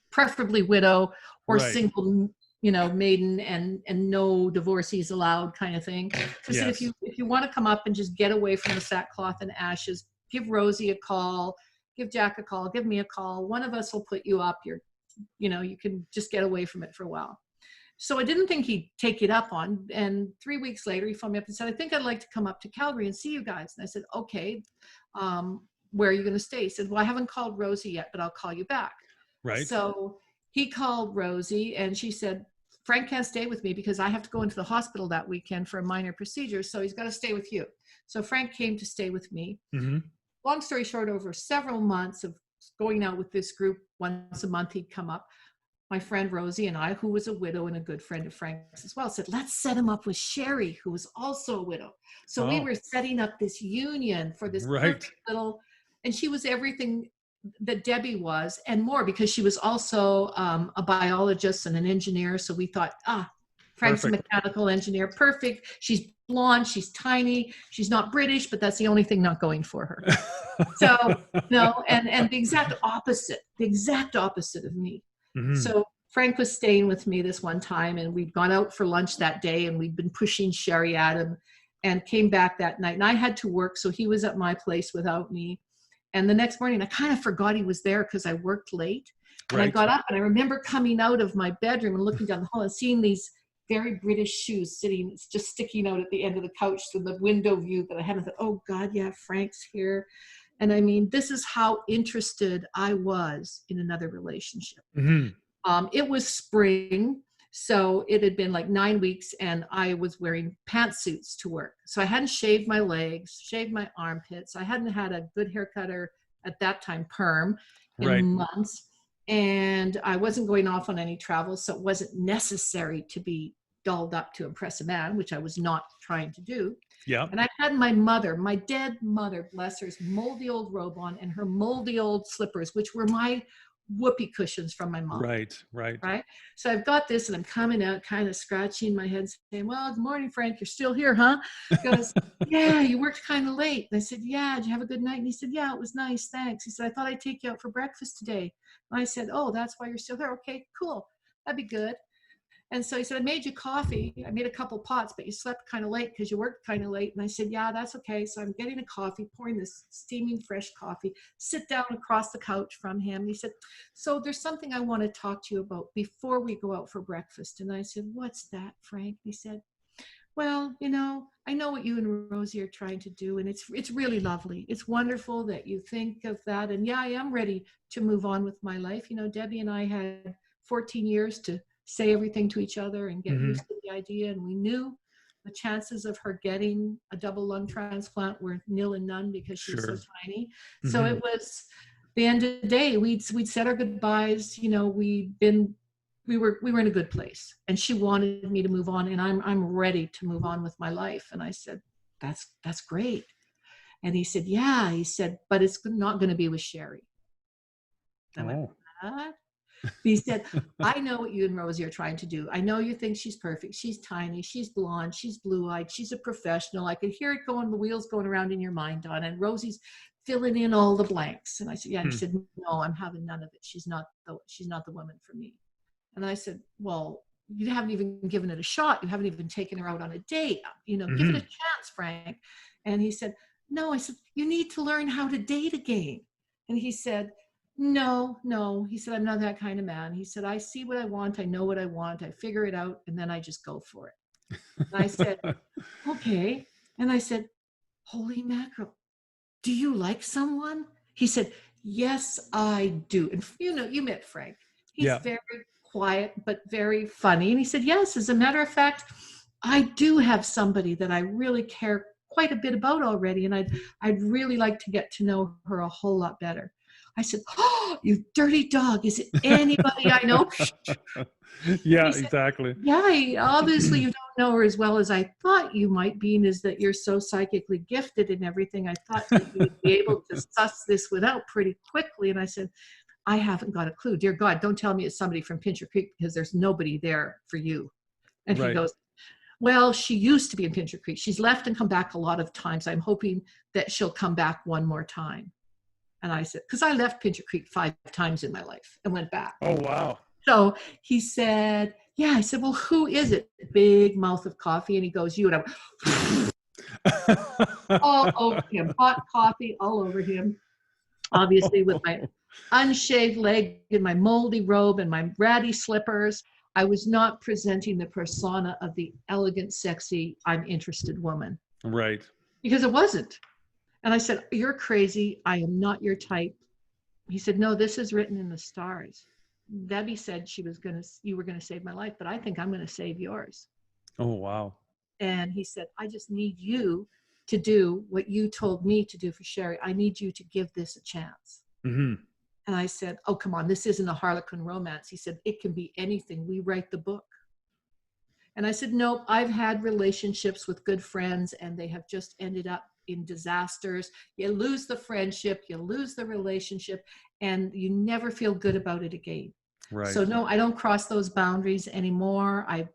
preferably widow or single, you know, maiden, and no divorcees allowed kind of thing. So I said, if you want to come up and just get away from the sackcloth and ashes, give Rosie a call, give Jack a call, give me a call. One of us will put you up. You can just get away from it for a while. So I didn't think he'd take it up on. And 3 weeks later, he phoned me up and said, I think I'd like to come up to Calgary and see you guys. And I said, okay, where are you going to stay? He said, well, I haven't called Rosie yet, but I'll call you back. Right. So he called Rosie, and she said, Frank can't stay with me because I have to go into the hospital that weekend for a minor procedure. So he's got to stay with you. So Frank came to stay with me. Long story short, over several months of going out with this group, once a month he'd come up. My friend Rosie and I, who was a widow and a good friend of Frank's as well, said, let's set him up with Sherry, who was also a widow. So we were setting up this union for this perfect little, and she was everything that Debbie was and more, because she was also a biologist and an engineer. So we thought, Frank's a mechanical engineer. Perfect. She's blonde. She's tiny. She's not British, but that's the only thing not going for her. So, no, and the exact opposite of me. So Frank was staying with me this one time, and we'd gone out for lunch that day, and we'd been pushing Sherry at him, and came back that night. And I had to work, so he was at my place without me. And the next morning, I kind of forgot he was there because I worked late. And I got up, and I remember coming out of my bedroom and looking down the hall and seeing these very British shoes just sticking out at the end of the couch through the window view that I had. I thought, oh God, yeah, Frank's here. And I mean, this is how interested I was in another relationship. It was spring, so it had been like 9 weeks, and I was wearing pantsuits to work. So I hadn't shaved my legs, shaved my armpits. I hadn't had a good haircut, or at that time perm, in months. And I wasn't going off on any travel, so it wasn't necessary to be dolled up to impress a man, which I was not trying to do. And I had my dead mother, bless her's moldy old robe on, and her moldy old slippers, which were my whoopee cushions from my mom. Right. Right. Right. So I've got this and I'm coming out kind of scratching my head saying, well, good morning, Frank. You're still here, huh? He goes, yeah, you worked kind of late. And I said, yeah, did you have a good night? And he said, yeah, it was nice. Thanks. He said, I thought I'd take you out for breakfast today. And I said, oh, that's why you're still here. Okay, cool. That'd be good. And so he said, I made you coffee. I made a couple pots, but you slept kind of late because you worked kind of late. And I said, yeah, that's okay. So I'm getting a coffee, pouring this steaming fresh coffee, sit down across the couch from him. And he said, so there's something I want to talk to you about before we go out for breakfast. And I said, what's that, Frank? He said, well, I know what you and Rosie are trying to do, and it's really lovely. It's wonderful that you think of that. And yeah, I am ready to move on with my life. Debbie and I had 14 years to say everything to each other and get used to the idea. And we knew the chances of her getting a double lung transplant were nil and none because she was so tiny. So it was the end of the day. We'd said our goodbyes. We were in a good place, and she wanted me to move on, and I'm ready to move on with my life. And I said, that's great. And he said, yeah. He said, but it's not going to be with Sherry. I went, what? He said, I know what you and Rosie are trying to do. I know you think she's perfect. She's tiny. She's blonde. She's blue-eyed. She's a professional. I could hear it going, the wheels going around in your mind, Donna. And Rosie's filling in all the blanks. And I said, yeah. And he said, no, I'm having none of it. She's not the woman for me. And I said, well, you haven't even given it a shot. You haven't even taken her out on a date. Give it a chance, Frank. And he said, no. I said, you need to learn how to date again. And he said, no. He said, I'm not that kind of man. He said, I see what I want. I know what I want. I figure it out. And then I just go for it. And I said, okay. And I said, holy mackerel, do you like someone? He said, yes, I do. And you met Frank. He's very quiet, but very funny. And he said, yes, as a matter of fact, I do have somebody that I really care quite a bit about already. And I'd really like to get to know her a whole lot better. I said, oh, you dirty dog. Is it anybody I know? Yeah, said, exactly. Yeah, obviously you don't know her as well as I thought you might be, and is that you're so psychically gifted and everything. I thought that you would be able to suss this one out pretty quickly. And I said, I haven't got a clue. Dear God, don't tell me it's somebody from Pincher Creek because there's nobody there for you. And he goes, well, she used to be in Pincher Creek. She's left and come back a lot of times. I'm hoping that she'll come back one more time. And I said, because I left Pincher Creek 5 times in my life and went back. Oh, wow. So he said, yeah. I said, well, who is it? Big mouth of coffee. And he goes, you. And I'm all over him, hot coffee all over him, obviously with my unshaved leg and my moldy robe and my ratty slippers. I was not presenting the persona of the elegant, sexy, I'm interested woman. Right. Because it wasn't. And I said, you're crazy. I am not your type. He said, no, this is written in the stars. Debbie said you were going to save my life, but I think I'm going to save yours. Oh, wow. And he said, I just need you to do what you told me to do for Sherry. I need you to give this a chance. And I said, oh, come on, this isn't a Harlequin romance. He said, it can be anything. We write the book. And I said, nope, I've had relationships with good friends and they have just ended up in disasters. You lose the friendship, you lose the relationship, and you never feel good about it again. Right. So no, I don't cross those boundaries anymore. I've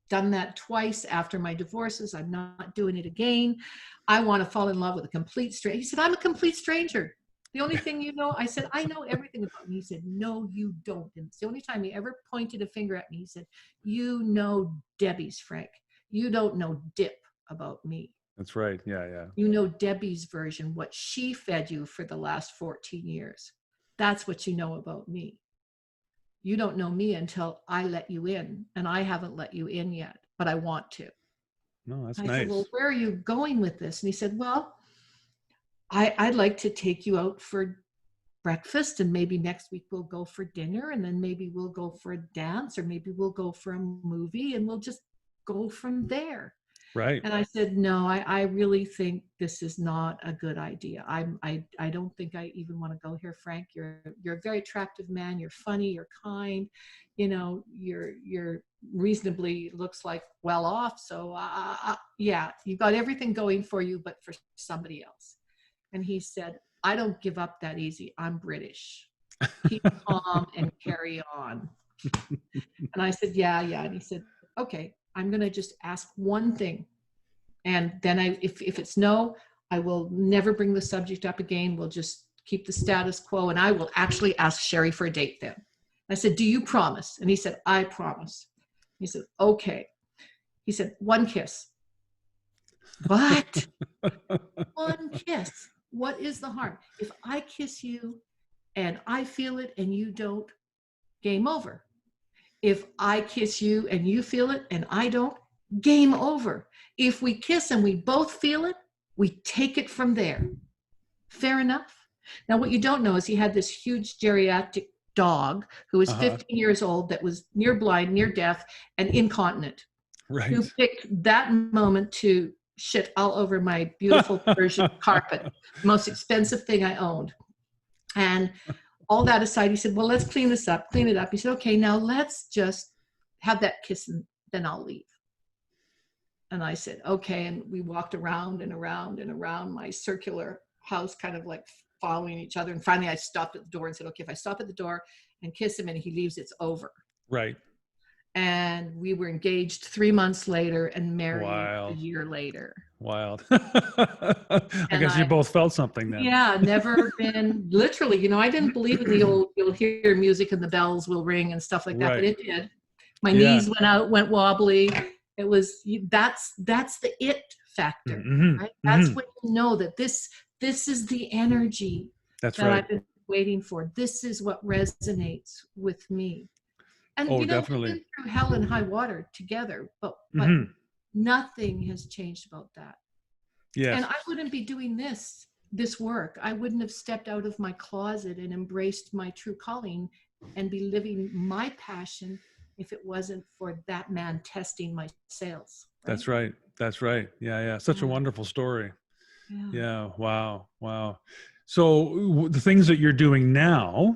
done that twice after my divorces. I'm not doing it again. I want to fall in love with a complete stranger. He said, I'm a complete stranger. The only thing you know, I said, I know everything about me. He said, no, you don't. And it's the only time he ever pointed a finger at me. He said, you know Debbie's, Frank. You don't know dip about me. That's right. Yeah. You know Debbie's version, what she fed you for the last 14 years. That's what you know about me. You don't know me until I let you in, and I haven't let you in yet, but I want to. No, that's I nice. said, well, where are you going with this? And he said, well, I'd like to take you out for breakfast, and maybe next week we'll go for dinner, and then maybe we'll go for a dance, or maybe we'll go for a movie, and we'll just go from there. Right. And I said, no, I really think this is not a good idea. I don't think I even want to go here, Frank. You're a very attractive man. You're funny. You're kind. You're reasonably looks like well off. So yeah, you've got everything going for you, but for somebody else. And he said, I don't give up that easy. I'm British. Keep calm and carry on. And I said, yeah. And he said, okay, I'm going to just ask one thing. And then if it's no, I will never bring the subject up again. We'll just keep the status quo. And I will actually ask Sherry for a date then. I said, do you promise? And he said, I promise. He said, okay. He said, one kiss. What? One kiss. What is the harm? If I kiss you and I feel it and you don't, game over. If I kiss you and you feel it and I don't, game over. If we kiss and we both feel it, we take it from there. Fair enough? Now, what you don't know is he had this huge geriatric dog who was 15 years old that was near blind, near deaf, and incontinent. Right. Who picked that moment to shit all over my beautiful Persian carpet, most expensive thing I owned. And all that aside, he said, well, let's clean it up. He said, okay, now let's just have that kiss and then I'll leave. And I said, okay. And we walked around and around and around my circular house, kind of like following each other. And finally I stopped at the door and said, okay, if I stop at the door and kiss him and he leaves, it's over. Right. And we were engaged 3 months later and married Wild. a year later. Wild. I guess you both felt something then. Yeah, never been literally, I didn't believe in the old, you'll hear music and the bells will ring and stuff like that, but it did. My knees went wobbly. It was, that's the it factor. Mm-hmm. Right? That's when you know that this is the energy I've been waiting for. This is what resonates with me. And definitely. we've been through hell and high water together, but nothing has changed about that. Yes. And I wouldn't be doing this work. I wouldn't have stepped out of my closet and embraced my true calling and be living my passion if it wasn't for that man testing my sales. Right? That's right. Yeah. Such a wonderful story. Yeah. Wow. So the things that you're doing now,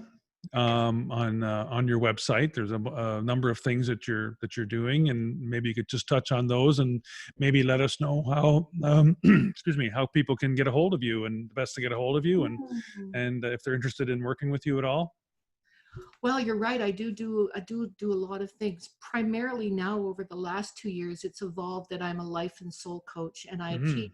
on your website, there's a number of things that you're doing, and maybe you could just touch on those and maybe let us know how how people can get a hold of you and the best to get a hold of you, and if they're interested in working with you at all. Well, you're right. I do a lot of things. Primarily now, over the last 2 years, it's evolved that I'm a life and soul coach, and I teach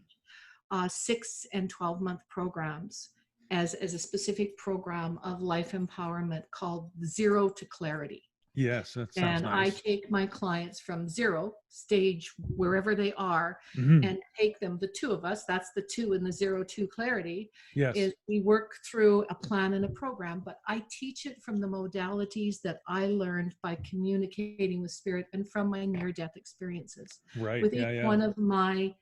6 and 12-month programs as a specific program of life empowerment called Zero to Clarity. Yes, that sounds nice. I take my clients from zero stage, wherever they are, and take them, the two of us, that's the 2 in the 0 to clarity, is we work through a plan and a program, but I teach it from the modalities that I learned by communicating with spirit and from my near-death experiences. Right. With each one of my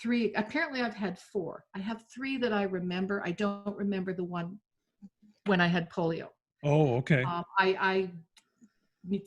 3, apparently I've had 4. I have 3 that I remember. I don't remember the one when I had polio. Oh, okay. I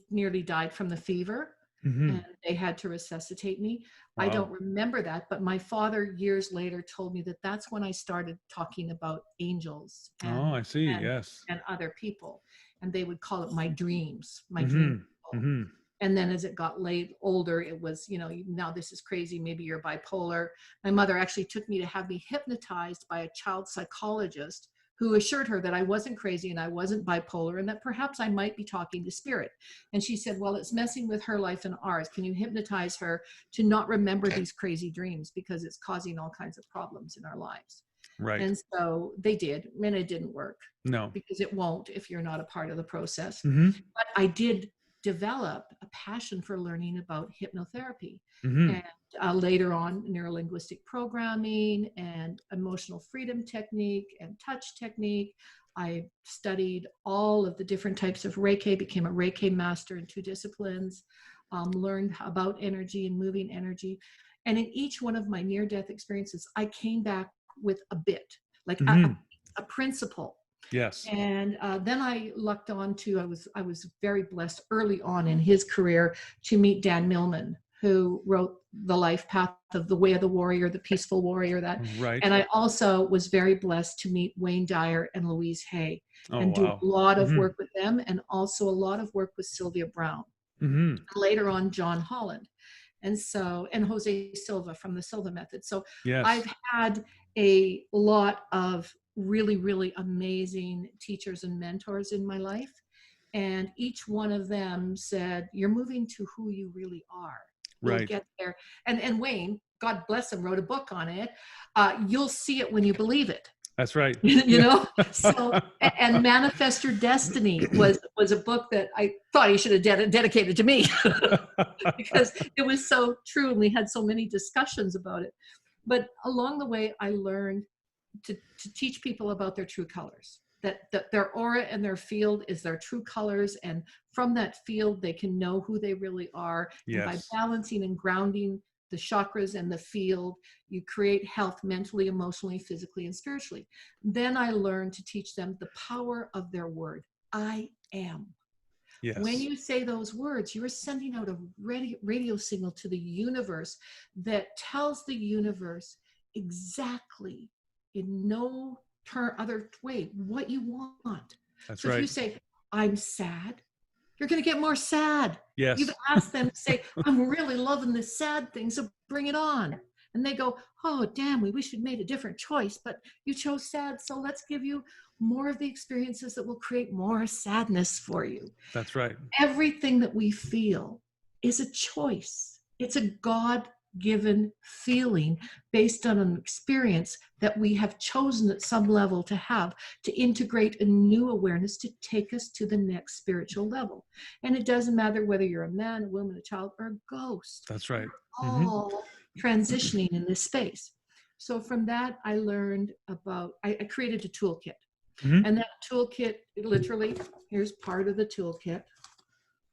nearly died from the fever, and they had to resuscitate me. Wow. I don't remember that, but my father years later told me that that's when I started talking about angels and, I see. and other people, and they would call it my dreams, my dream people. And then as it got older, it was, now this is crazy. Maybe you're bipolar. My mother actually took me to have me hypnotized by a child psychologist who assured her that I wasn't crazy and I wasn't bipolar and that perhaps I might be talking to spirit. And she said, well, it's messing with her life and ours. Can you hypnotize her to not remember these crazy dreams because it's causing all kinds of problems in our lives? Right. And so they did, and it didn't work. No. Because it won't if you're not a part of the process. But I did develop a passion for learning about hypnotherapy and later on neurolinguistic programming and emotional freedom technique and touch technique. I studied all of the different types of Reiki, became a Reiki master in 2 disciplines, learned about energy and moving energy. And in each one of my near-death experiences, I came back with a bit, like a principle. Yes. And then I lucked on to, I was very blessed early on in his career to meet Dan Millman, who wrote The Life Path of the Way of the Warrior, the Peaceful Warrior, that. Right. And I also was very blessed to meet Wayne Dyer and Louise Hay and do a lot of work with them, and also a lot of work with Sylvia Brown. And later on, John Holland. And Jose Silva from the Silva Method. So yes. I've had a lot of really, really amazing teachers and mentors in my life. And each one of them said, you're moving to who you really are. You'll Right. get there. And Wayne, God bless him, wrote a book on it. You'll see it when you believe it. That's right. You know, so, and Manifest Your Destiny was a book that I thought he should have dedicated to me because it was so true. And we had so many discussions about it. But along the way, I learned to teach people about their true colors, that their aura and their field is their true colors. And from that field, they can know who they really are. Yes. And by balancing and grounding the chakras and the field, you create health mentally, emotionally, physically, and spiritually. Then I learned to teach them the power of their word. I am. Yes. When you say those words, you're sending out a radio signal to the universe that tells the universe exactly, in no other way, what you want. That's so right. If you say, I'm sad, you're going to get more sad. Yes. You've asked them to say, I'm really loving this sad thing, so bring it on. And they go, oh, damn, we wish we'd made a different choice, but you chose sad, so let's give you more of the experiences that will create more sadness for you. That's right. Everything that we feel is a choice. It's a God-given feeling based on an experience that we have chosen at some level to have, to integrate a new awareness to take us to the next spiritual level. And it doesn't matter whether you're a man, a woman, a child, or a ghost. That's right. We're all transitioning in this space. So from that, I learned about, I created a toolkit. And that toolkit, literally, here's part of the toolkit.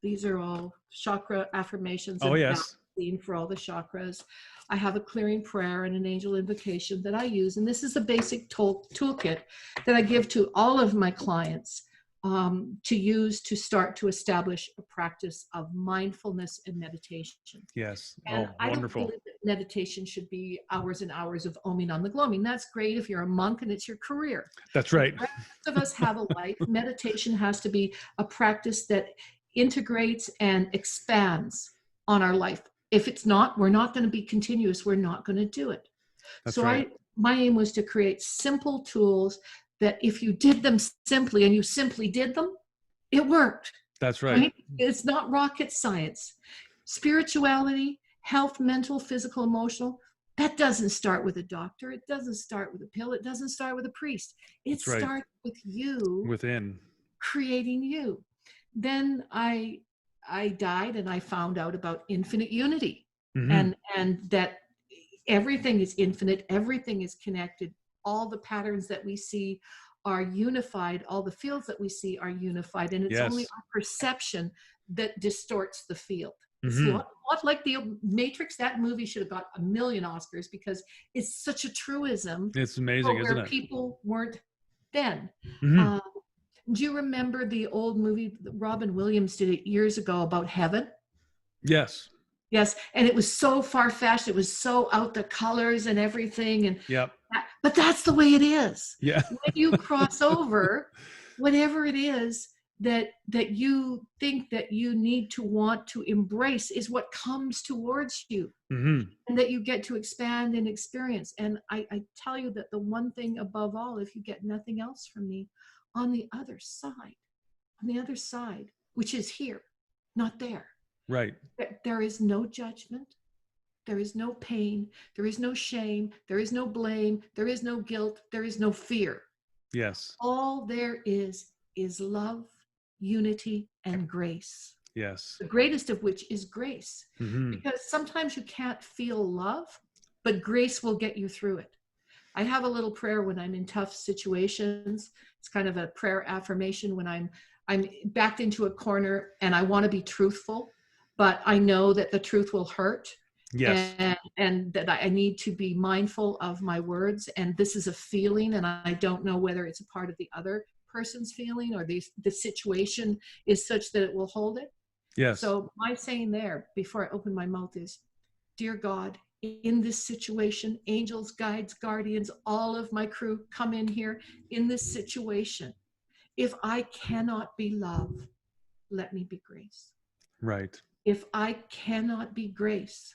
These are all chakra affirmations. Oh, yes. For all the chakras. I have a clearing prayer and an angel invocation that I use. And this is a basic toolkit that I give to all of my clients to use to start to establish a practice of mindfulness and meditation. Yes. And Oh, I wonderful. don't believe that meditation should be hours and hours of oming on the gloaming. That's great if you're a monk and it's your career. That's right. The rest of us have a life. Meditation has to be a practice that integrates and expands on our life. If it's not, we're not going to be continuous. We're not going to do it. That's so right. my aim was to create simple tools that if you did them simply and you simply did them, it worked. That's right. It's not rocket science. Spirituality, health, mental, physical, emotional, that doesn't start with a doctor. It doesn't start with a pill. It doesn't start with a priest. It starts with you within, creating you. Then I died and I found out about infinite unity and that everything is infinite. Everything is connected. All the patterns that we see are unified. All the fields that we see are unified. And it's only our perception that distorts the field. It's a lot like the Matrix. That movie should have got 1 million Oscars because it's such a truism. It's amazing, isn't it? People weren't then. Do you remember the old movie Robin Williams did it years ago about heaven? Yes. Yes, and it was so far-fetched. It was so out the colors and everything. And but that's the way it is. Yeah. When you cross over, whatever it is that you think that you need to want to embrace is what comes towards you, and that you get to expand and experience. And I tell you that the one thing above all, if you get nothing else from me, on the other side, which is here, not there. Right. There is no judgment. There is no pain. There is no shame. There is no blame. There is no guilt. There is no fear. Yes. All there is love, unity, and grace. Yes. The greatest of which is grace. Because sometimes you can't feel love, but grace will get you through it. I have a little prayer when I'm in tough situations. It's kind of a prayer affirmation when I'm backed into a corner and I want to be truthful, but I know that the truth will hurt. Yes. And that I need to be mindful of my words. And this is a feeling, and I don't know whether it's a part of the other person's feeling or the situation is such that it will hold it. Yes. So my saying there before I open my mouth is, dear God, in this situation, angels, guides, guardians, all of my crew come in here in this situation. If I cannot be love, let me be grace. Right. If I cannot be grace,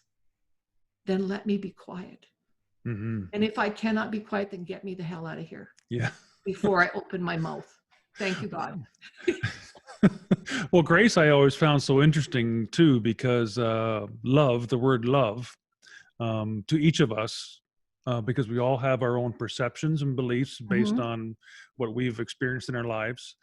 then let me be quiet. Mm-hmm. And if I cannot be quiet, then get me the hell out of here Yeah. before I open my mouth. Thank you, God. Well, grace I always found so interesting too, because love, the word love, to each of us, because we all have our own perceptions and beliefs based Mhm. on what we've experienced in our lives.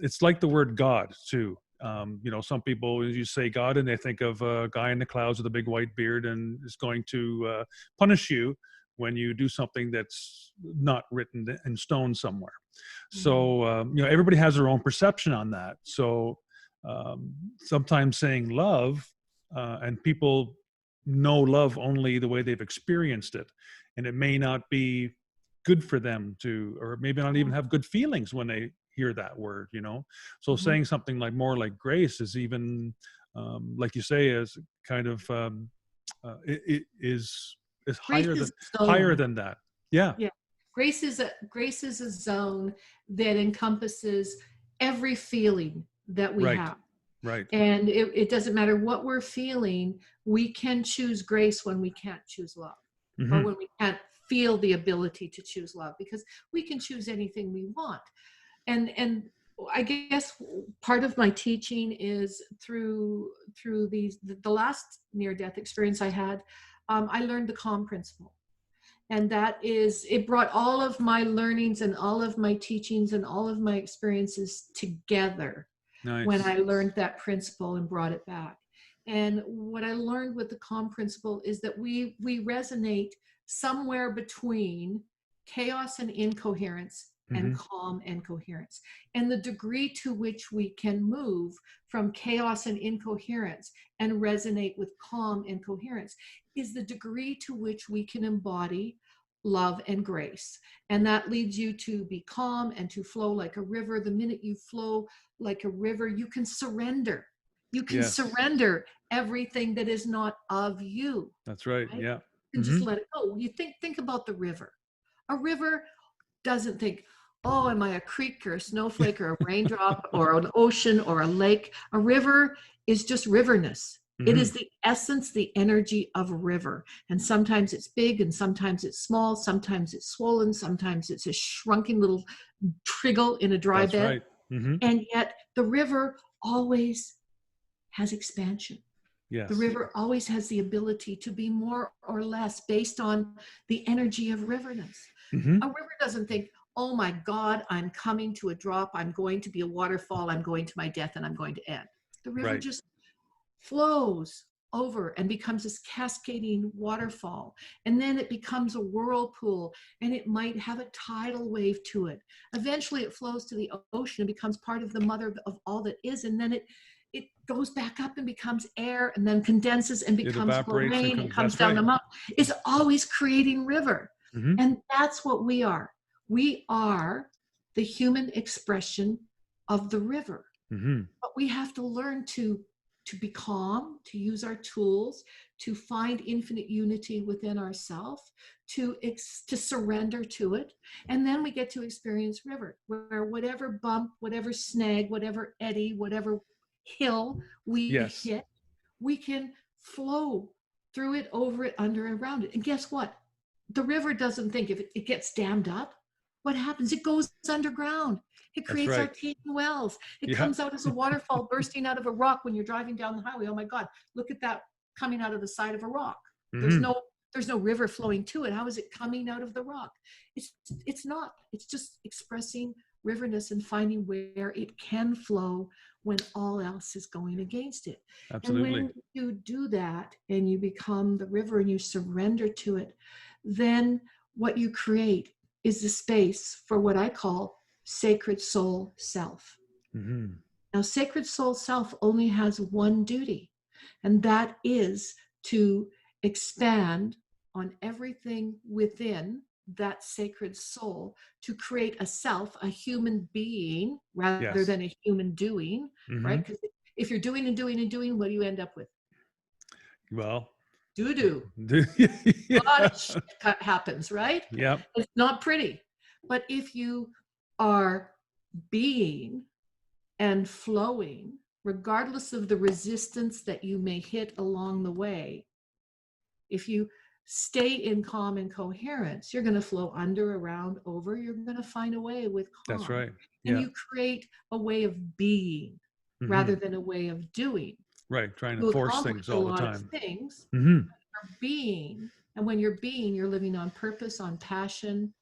It's like the word God too. Some people, you say God, and they think of a guy in the clouds with a big white beard and is going to punish you when you do something that's not written in stone somewhere. Mhm. So everybody has their own perception on that. So sometimes saying love, and people know love only the way they've experienced it, and it may not be good for them to, or maybe not even have good feelings when they hear that word. So Mhm. saying something like more like grace is even, like you say, is kind of it is Grace higher is than a zone. that. Yeah. Yeah. Grace is a zone that encompasses every feeling that we Right. have. Right. And it doesn't matter what we're feeling, we can choose grace when we can't choose love, or Hmm. when we can't feel the ability to choose love, because we can choose anything we want. And I guess part of my teaching is through the last near death experience I had. I learned the calm principle, and that is, it brought all of my learnings and all of my teachings and all of my experiences together when Nice. I learned that principle and brought it back. And what I learned with the calm principle is that we resonate somewhere between chaos and incoherence and Hmm. calm and coherence. And the degree to which we can move from chaos and incoherence and resonate with calm and coherence is the degree to which we can embody love and grace. And that leads you to be calm and to flow like a river. The minute you flow like a river, you can surrender. You can Yes, surrender everything that is not of you, that's right. right? Yeah. You can Hmm. just let it go. You think about the river. A river doesn't think, oh, am I a creek or a snowflake or a raindrop or an ocean or a lake? A river is just riverness. It Hmm. is the essence, the energy of a river. And sometimes it's big and sometimes it's small. Sometimes it's swollen. Sometimes it's a shrunken little triggle in a dry That's bed. right. Hmm. And yet the river always has expansion. The Yes. river always has the ability to be more or less based on the energy of riverness. Hmm. A river doesn't think, oh my God, I'm coming to a drop, I'm going to be a waterfall, I'm going to my death, and I'm going to end. The river Right. just flows over and becomes this cascading waterfall. And then it becomes a whirlpool, and it might have a tidal wave to it. Eventually it flows to the ocean and becomes part of the mother of all that is. And then it goes back up and becomes air, and then condenses and It becomes evaporates and rain and comes. comes That's down right. the mountain. It's always creating river. Hmm. And that's what we are. We are the human expression of the river. Hmm. But we have to learn to be calm, to use our tools, to find infinite unity within ourselves, to surrender to it. And then we get to experience river, where whatever bump, whatever snag, whatever eddy, whatever hill we Yes. hit, we can flow through it, over it, under and around it. And guess what? The river doesn't think, if it gets dammed up, what happens? It goes underground. It That's creates right. artesian wells. It Yeah. comes out as a waterfall bursting out of a rock when you're driving down the highway. Oh my God, look at that coming out of the side of a rock. There's Hmm. no there's no river flowing to it. How is it coming out of the rock? It's it's not. It's just expressing riverness and finding where it can flow when all else is going against it. And Absolutely. when you do that and you become the river and you surrender to it, then what you create is the space for what I call sacred soul self. Hmm. Now, sacred soul self only has one duty, and that is to expand on everything within that sacred soul to create a self, a human being, rather Yes. than a human doing, Hmm. right? Because if you're doing and doing and doing, what do you end up with? Well. Do do. A lot Yeah. of shit happens, right? Yep. It's not pretty. But if you are being and flowing, regardless of the resistance that you may hit along the way, if you stay in calm and coherence, you're going to flow under, around, over. You're going to find a way with That's calm. right. And Yeah. you create a way of being Hmm. rather than a way of doing. Right. Trying to You force accomplish things a all the lot of time. things, Hmm. being. And when you're being, you're living on purpose, on passion,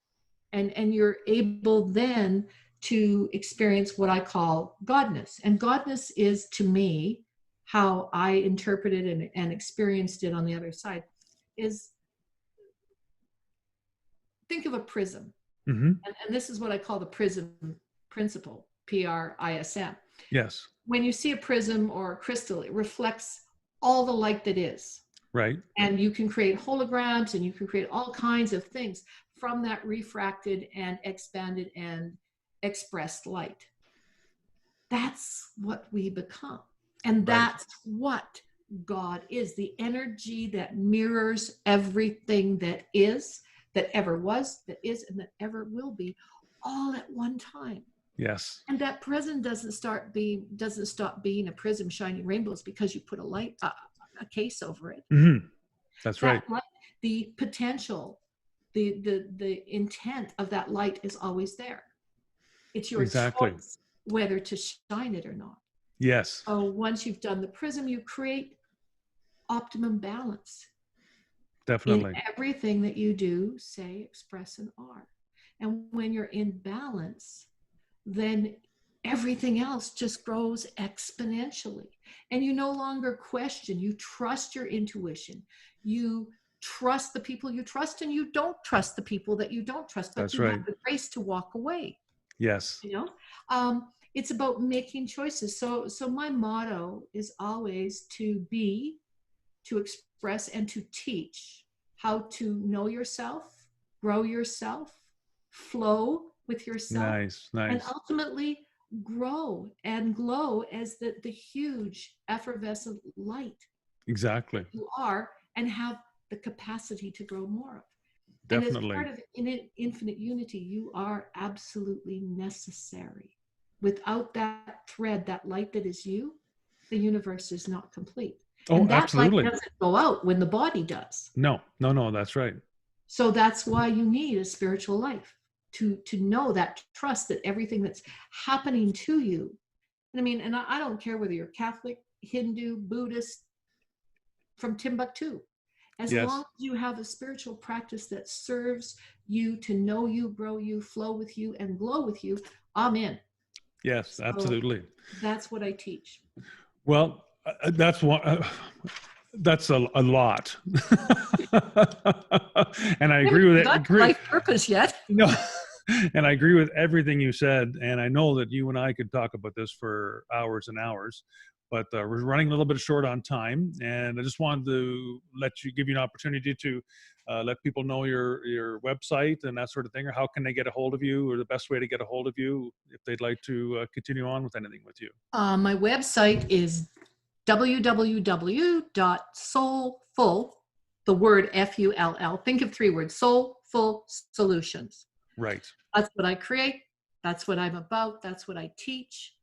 and you're able then to experience what I call godness. And godness is, to me, how I interpreted and experienced it on the other side, is think of a prism. Hmm. And this is what I call the prism principle, PRISM. Yes. When you see a prism or a crystal, it reflects all the light that is. Right. And you can create holograms and you can create all kinds of things from that refracted and expanded and expressed light. That's what we become. And Right. that's what God is, the energy that mirrors everything that is, that ever was, that is, and that ever will be, all at one time. Yes. And that prism doesn't stop being a prism shining rainbows because you put a case over it. Hmm. That's right. That light, the potential, the intent of that light is always there. It's your Exactly. choice whether to shine it or not. Yes. So once you've done the prism, you create optimum balance in Definitely. everything that you do, say, express, and are. And when you're in balance, then everything else just grows exponentially. And you no longer question, you trust your intuition. You trust the people you trust, and you don't trust the people that you don't trust, but That's you right. have the grace to walk away. Yes. You know, it's about making choices. So my motto is always to be, to express, and to teach how to know yourself, grow yourself, flow with yourself, Nice. and Nice. ultimately grow and glow as the huge effervescent light Exactly. you are, and have the capacity to grow more of. And as Definitely. part of infinite unity, you are absolutely necessary. Without that thread, that light that is you, the universe is not complete. Oh, And that light absolutely. doesn't go out when the body does. No, no, no. That's right. So that's why you need a spiritual life, to know that, trust that everything that's happening to you. And I mean, and I don't care whether you're Catholic, Hindu, Buddhist, from Timbuktu. As long Yes. as you have a spiritual practice that serves you to know you, grow you, flow with you, and glow with you, I'm in. Yes. So Absolutely. that's what I teach. Well, that's one. That's a lot. And I I haven't agree with even it. got to life purpose yet. No, and I agree with everything you said. And I know that you and I could talk about this for hours and hours, but we're running a little bit short on time. And I just wanted to give you an opportunity to let people know your website and that sort of thing, or how can they get a hold of you, or the best way to get a hold of you if they'd like to continue on with anything with you. My website is www.soulful, the word FULL. Think of 3 words: Soulful Solutions. Right. That's what I create. That's what I'm about. That's what I teach.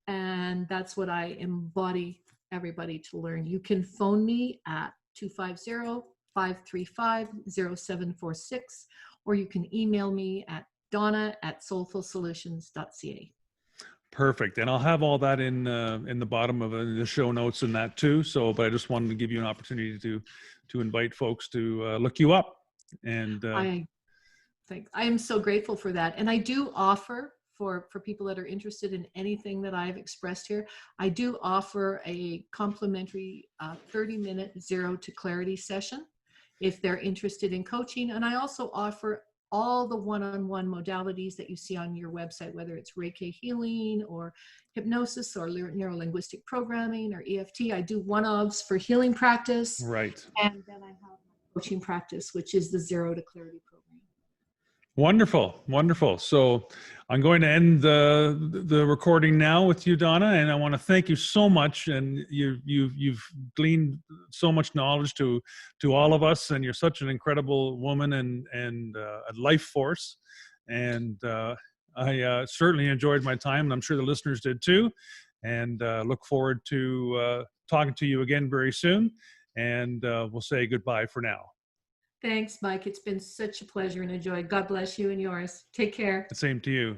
And that's what I embody everybody to learn. You can phone me at 250-535-0746, or you can email me at donna@soulfulsolutions.ca. Perfect. And I'll have all that in the bottom of the show notes and that too. So, but I just wanted to give you an opportunity to invite folks to look you up. And I am so grateful for that. And I do offer, for people that are interested in anything that I've expressed here, I do offer a complimentary 30-minute Zero to Clarity session if they're interested in coaching. And I also offer all the one-on-one modalities that you see on your website, whether it's Reiki healing or hypnosis or neuro-linguistic programming or EFT. I do one-offs for healing practice. right. And then I have my coaching practice, which is the Zero to Clarity program. Wonderful. Wonderful. So I'm going to end the recording now with you, Donna, and I want to thank you so much. And you've gleaned so much knowledge to all of us, and you're such an incredible woman and a life force. And I certainly enjoyed my time, and I'm sure the listeners did too. And look forward to talking to you again very soon. And we'll say goodbye for now. Thanks, Mike. It's been such a pleasure and a joy. God bless you and yours. Take care. The same to you.